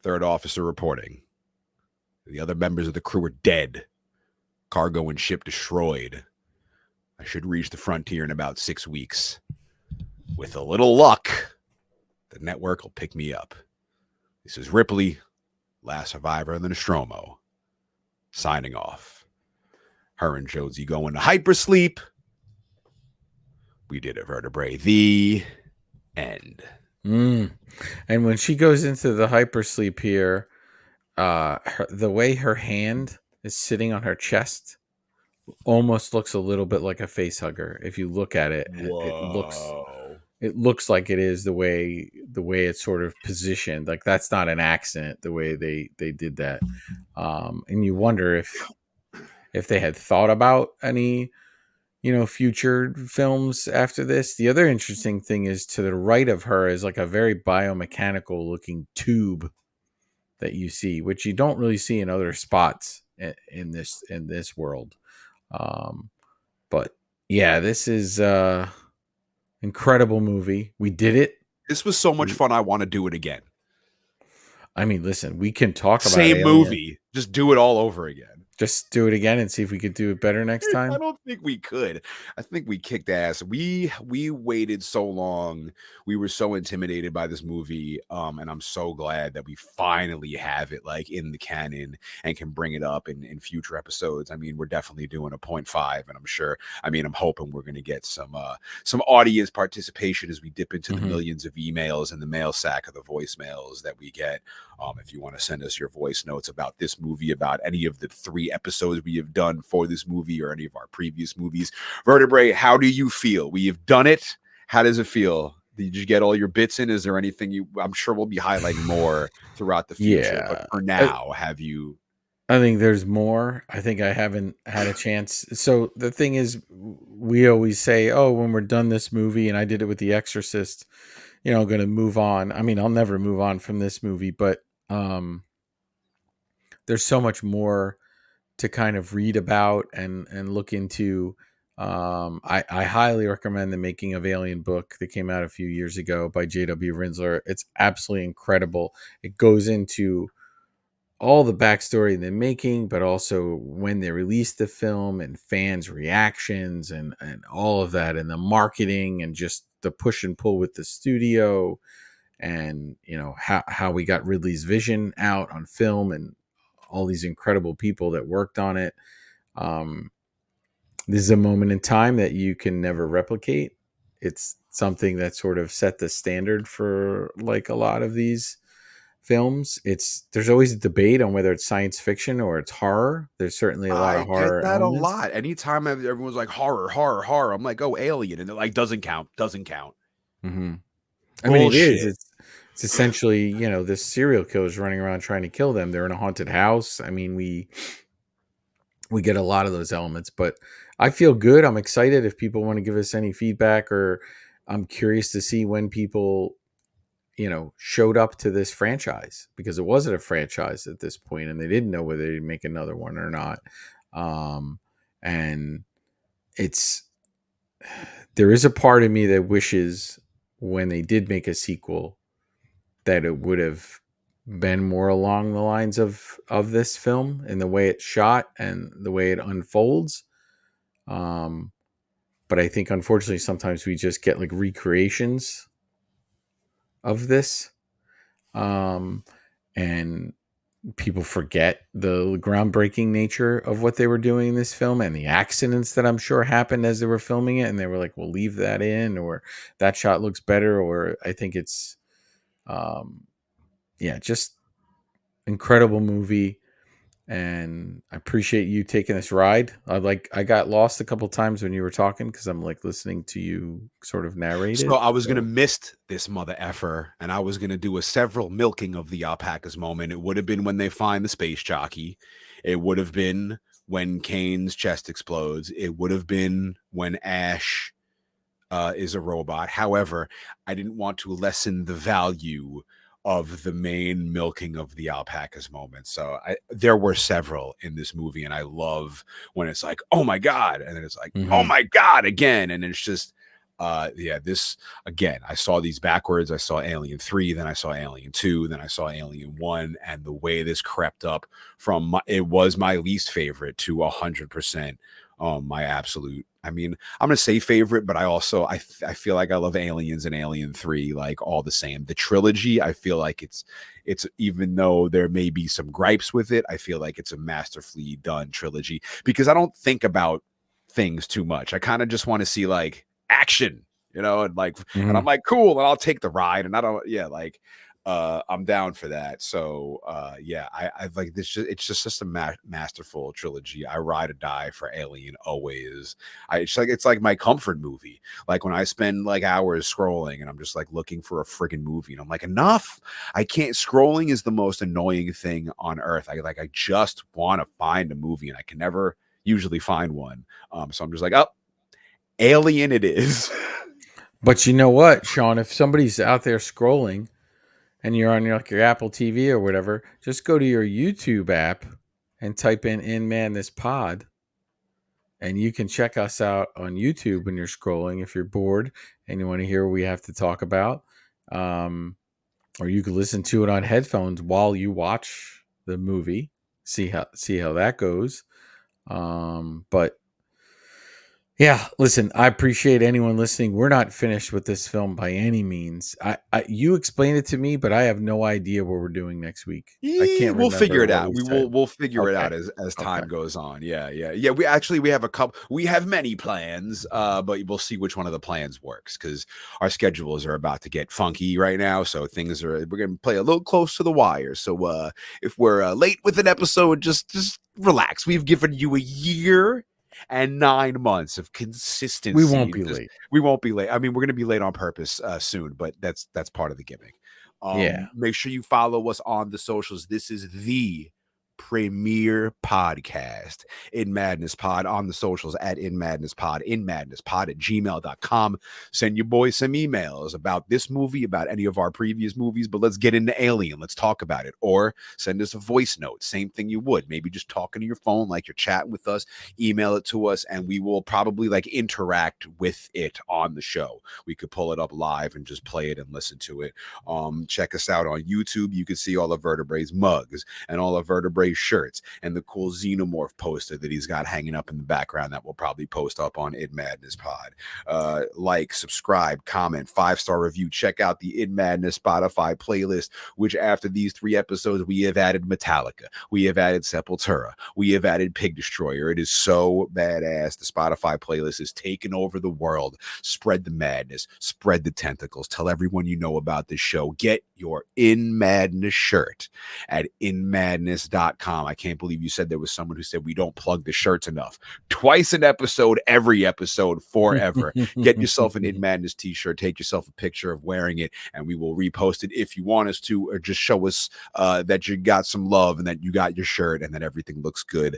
[SPEAKER 2] Third officer reporting. The other members of the crew are dead. Cargo and ship destroyed. I should reach the frontier in about 6 weeks. With a little luck, the network will pick me up. This is Ripley, last survivor of the Nostromo, signing off. Her and Josie go into hypersleep. We did it, Vertebrae. The end.
[SPEAKER 3] And when she goes into the hypersleep here, the way her hand is sitting on her chest almost looks a little bit like a face hugger. If you look at it, it looks like it is the way it's sort of positioned. Like that's not an accident, the way they did that. And you wonder if they had thought about any, future films after this. The other interesting thing is to the right of her is like a very biomechanical looking tube that you see, which you don't really see in other spots in this world. But yeah, this is incredible movie. We did it.
[SPEAKER 2] This was so much fun. I want to do it again.
[SPEAKER 3] I mean, listen, we can talk about
[SPEAKER 2] same
[SPEAKER 3] Alien.
[SPEAKER 2] movie. Just do it all over again.
[SPEAKER 3] Just do it again and see if we could do it better next
[SPEAKER 2] I
[SPEAKER 3] time.
[SPEAKER 2] don't think we could. I think we kicked ass. We waited so long. We were so intimidated by this movie. And I'm so glad that we finally have it like in the canon and can bring it up in future episodes. I mean, we're definitely doing a 0.5, and I'm sure. I mean, I'm hoping we're gonna get some audience participation as we dip into the millions of emails and the mail sack of the voicemails that we get. If you want to send us your voice notes about this movie, about any of the 3 episodes we have done for this movie or any of our previous movies. Vertebrae, how do you feel? We have done it. How does it feel? Did you get all your bits in? Is there anything I'm sure we'll be highlighting more throughout the future, but
[SPEAKER 3] Yeah.
[SPEAKER 2] for now, have you?
[SPEAKER 3] I think there's more. I think I haven't had a chance. So the thing is, we always say, oh, when we're done this movie, and I did it with The Exorcist, I'm going to move on. I mean, I'll never move on from this movie, but there's so much more to kind of read about and look into. I highly recommend the Making of Alien book that came out a few years ago by J.W. Rinsler. It's absolutely incredible. It goes into all the backstory in the making, but also when they released the film and fans' reactions and all of that, and the marketing and just the push and pull with the studio, and how we got Ridley's vision out on film and all these incredible people that worked on it. Um, this is a moment in time that you can never replicate. It's something that sort of set the standard for like a lot of these films. There's always a debate on whether it's science fiction or it's horror. There's certainly a lot of
[SPEAKER 2] I get
[SPEAKER 3] horror
[SPEAKER 2] that a
[SPEAKER 3] elements.
[SPEAKER 2] lot. Anytime everyone's like horror, horror, horror, I'm like, oh, Alien, and they're like, doesn't count, doesn't count.
[SPEAKER 3] Mm-hmm. I mean, it is.
[SPEAKER 2] Bullshit.
[SPEAKER 3] It's essentially, this serial killer is running around trying to kill them. They're in a haunted house. I mean, we get a lot of those elements, but I feel good. I'm excited if people want to give us any feedback, or I'm curious to see when people, showed up to this franchise, because it wasn't a franchise at this point and they didn't know whether they'd make another one or not. And it's, there is a part of me that wishes when they did make a sequel that it would have been more along the lines of this film and the way it's shot and the way it unfolds. Um, but I think unfortunately sometimes we just get like recreations of this. And people forget the groundbreaking nature of what they were doing in this film and the accidents that I'm sure happened as they were filming it, and they were like, we'll leave that in, or that shot looks better, or I think it's just incredible movie. And I appreciate you taking this ride. I got lost a couple times when you were talking because I'm like listening to you sort of narrate
[SPEAKER 2] So
[SPEAKER 3] it.
[SPEAKER 2] I was gonna
[SPEAKER 3] So
[SPEAKER 2] miss this mother effer, and I was gonna do a several milking of the alpacas moment. It would have been when they find the space jockey. It would have been when Kane's chest explodes. It would have been when Ash is a robot. However, I didn't want to lessen the value of the main milking of the alpacas moment. So there were several in this movie, and I love when it's like, oh my God, and then it's like, oh my God again. And it's just this again, I saw these backwards. I saw Alien 3, then I saw Alien 2, then I saw Alien 1, and the way this crept up from it was my least favorite to 100% my absolute, I mean, I'm gonna say favorite, but I feel like I love Aliens and Alien 3 like all the same. The trilogy, I feel like it's even though there may be some gripes with it, I feel like it's a masterfully done trilogy because I don't think about things too much. I kind of just want to see like action, and like, and I'm like, cool, and I'll take the ride, and I don't, like, I'm down for that. So I like this. It's just a masterful trilogy. I ride or die for Alien always. It's like my comfort movie. Like when I spend like hours scrolling and I'm just like looking for a friggin' movie, and I'm like, enough. I can't. Scrolling is the most annoying thing on earth. I just want to find a movie, and I can never usually find one. So I'm just like, oh, Alien, it is.
[SPEAKER 3] But you know what, Shawn? If somebody's out there scrolling and you're on your Apple TV or whatever, just go to your YouTube app and type in Man This Pod. And you can check us out on YouTube when you're scrolling if you're bored and you want to hear what we have to talk about. Or you can listen to it on headphones while you watch the movie. see how that goes. But yeah, listen, I appreciate anyone listening. We're not finished with this film by any means. You explained it to me, but I have no idea what we're doing next week. I can't
[SPEAKER 2] We'll figure
[SPEAKER 3] remember
[SPEAKER 2] it
[SPEAKER 3] what
[SPEAKER 2] out.
[SPEAKER 3] we said.
[SPEAKER 2] We'll figure it
[SPEAKER 3] Okay.
[SPEAKER 2] out as time
[SPEAKER 3] Okay.
[SPEAKER 2] goes on. Yeah. We have a couple. We have many plans, but we'll see which one of the plans works because our schedules are about to get funky right now. So we're gonna play a little close to the wire. So if we're late with an episode, just relax. We've given you a year and 9 months of consistency.
[SPEAKER 3] We won't be late.
[SPEAKER 2] We won't be late. I mean, we're gonna be late on purpose soon, but that's part of the gimmick.
[SPEAKER 3] Yeah.
[SPEAKER 2] Make sure you follow us on the socials. This is the premier podcast, In Madness Pod, on the socials at In Madness Pod, inmadnesspod@gmail.com. Send your boys some emails about this movie, about any of our previous movies, but let's get into Alien. Let's talk about it. Or send us a voice note, same thing you would. Maybe just talking to your phone like you're chatting with us. Email it to us, and we will probably interact with it on the show. We could pull it up live and just play it and listen to it. Check us out on YouTube. You can see all of Vertebrae's mugs and all of Vertebrae's shirts and the cool Xenomorph poster that he's got hanging up in the background that we'll probably post up on In Madness Pod. Like, subscribe, comment, 5-star review. Check out the In Madness Spotify playlist, which after these 3 episodes, we have added Metallica. We have added Sepultura. We have added Pig Destroyer. It is so badass. The Spotify playlist is taking over the world. Spread the madness. Spread the tentacles. Tell everyone you know about this show. Get your In Madness shirt at inmadness.com. I can't believe you said there was someone who said we don't plug the shirts enough. Twice an episode, every episode, forever. Get yourself an In Madness t-shirt. Take yourself a picture of wearing it, and we will repost it if you want us to, or just show us that you got some love and that you got your shirt and that everything looks good.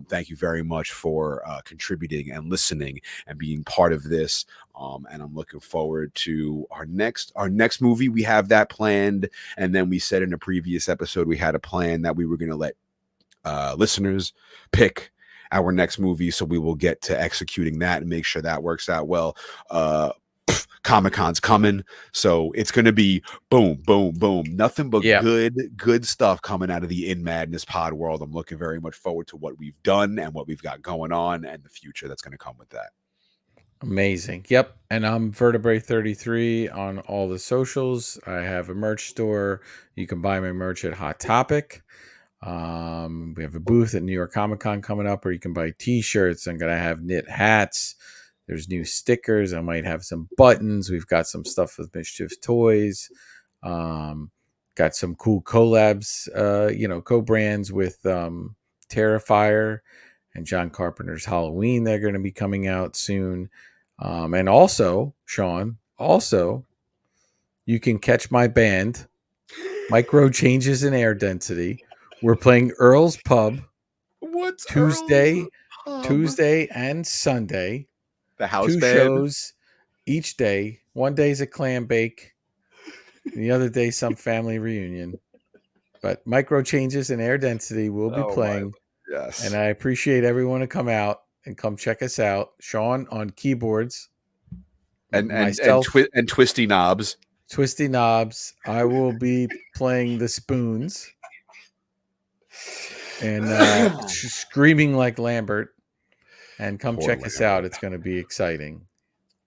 [SPEAKER 2] Thank you very much for contributing and listening and being part of this. And I'm looking forward to our next movie. We have that planned, and then we said in a previous episode we had a plan that we were going to let listeners pick our next movie, so we will get to executing that and make sure that works out well. Comic-Con's coming, so it's going to be boom, boom, boom. Nothing but good stuff coming out of the In Madness Pod world. I'm looking very much forward to what we've done and what we've got going on and the future that's going to come with that.
[SPEAKER 3] Amazing. Yep. And I'm Vertebrae33 on all the socials. I have a merch store. You can buy my merch at Hot Topic. We have a booth at New York Comic Con coming up where you can buy t-shirts. I'm going to have knit hats. There's new stickers. I might have some buttons. We've got some stuff with Mischief Toys. Got some cool collabs, co-brands with Terrifier and John Carpenter's Halloween. They're going to be coming out soon. And also, Shawn, you can catch my band, Micro Changes in Air Density. We're playing Earl's Pub.
[SPEAKER 2] What's
[SPEAKER 3] Tuesday
[SPEAKER 2] Earl's
[SPEAKER 3] and Sunday.
[SPEAKER 2] The house
[SPEAKER 3] 2
[SPEAKER 2] band?
[SPEAKER 3] shows each day. One day's a clam bake. The other day, some family reunion. But Micro Changes in Air Density will be playing.
[SPEAKER 2] Yes.
[SPEAKER 3] And I appreciate everyone to come out and come check us out. Shawn on keyboards.
[SPEAKER 2] And
[SPEAKER 3] myself,
[SPEAKER 2] and twisty knobs.
[SPEAKER 3] Twisty knobs. I will be playing the spoons. And screaming like Lambert. And come check us out. It's going to be exciting.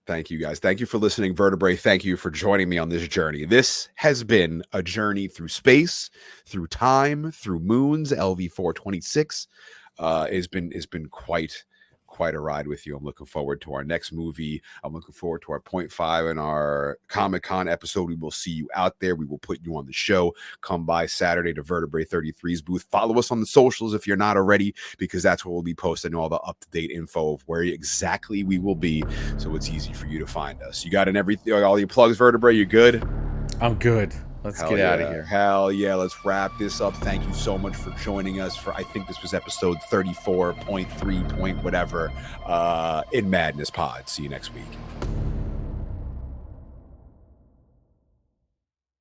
[SPEAKER 2] Thank you, guys. Thank you for listening, Vertebrae. Thank you for joining me on this journey. This has been a journey through space, through time, through moons. LV-426 has been quite a ride with you. I'm looking forward to our next movie. I'm looking forward to our 0.5 and our Comic-Con episode. We will see you out there. We will put you on the show. Come by Saturday to Vertebrae33's booth. Follow us on the socials if you're not already, because that's where we'll be posting all the up-to-date info of where exactly we will be, so it's easy for you to find us. You got all your plugs, Vertebrae? You good?
[SPEAKER 3] I'm good. Let's get out of here.
[SPEAKER 2] Hell yeah. Let's wrap this up. Thank you so much for joining us for, I think this was episode 34.3 point whatever, In Madness Pod. See you next week.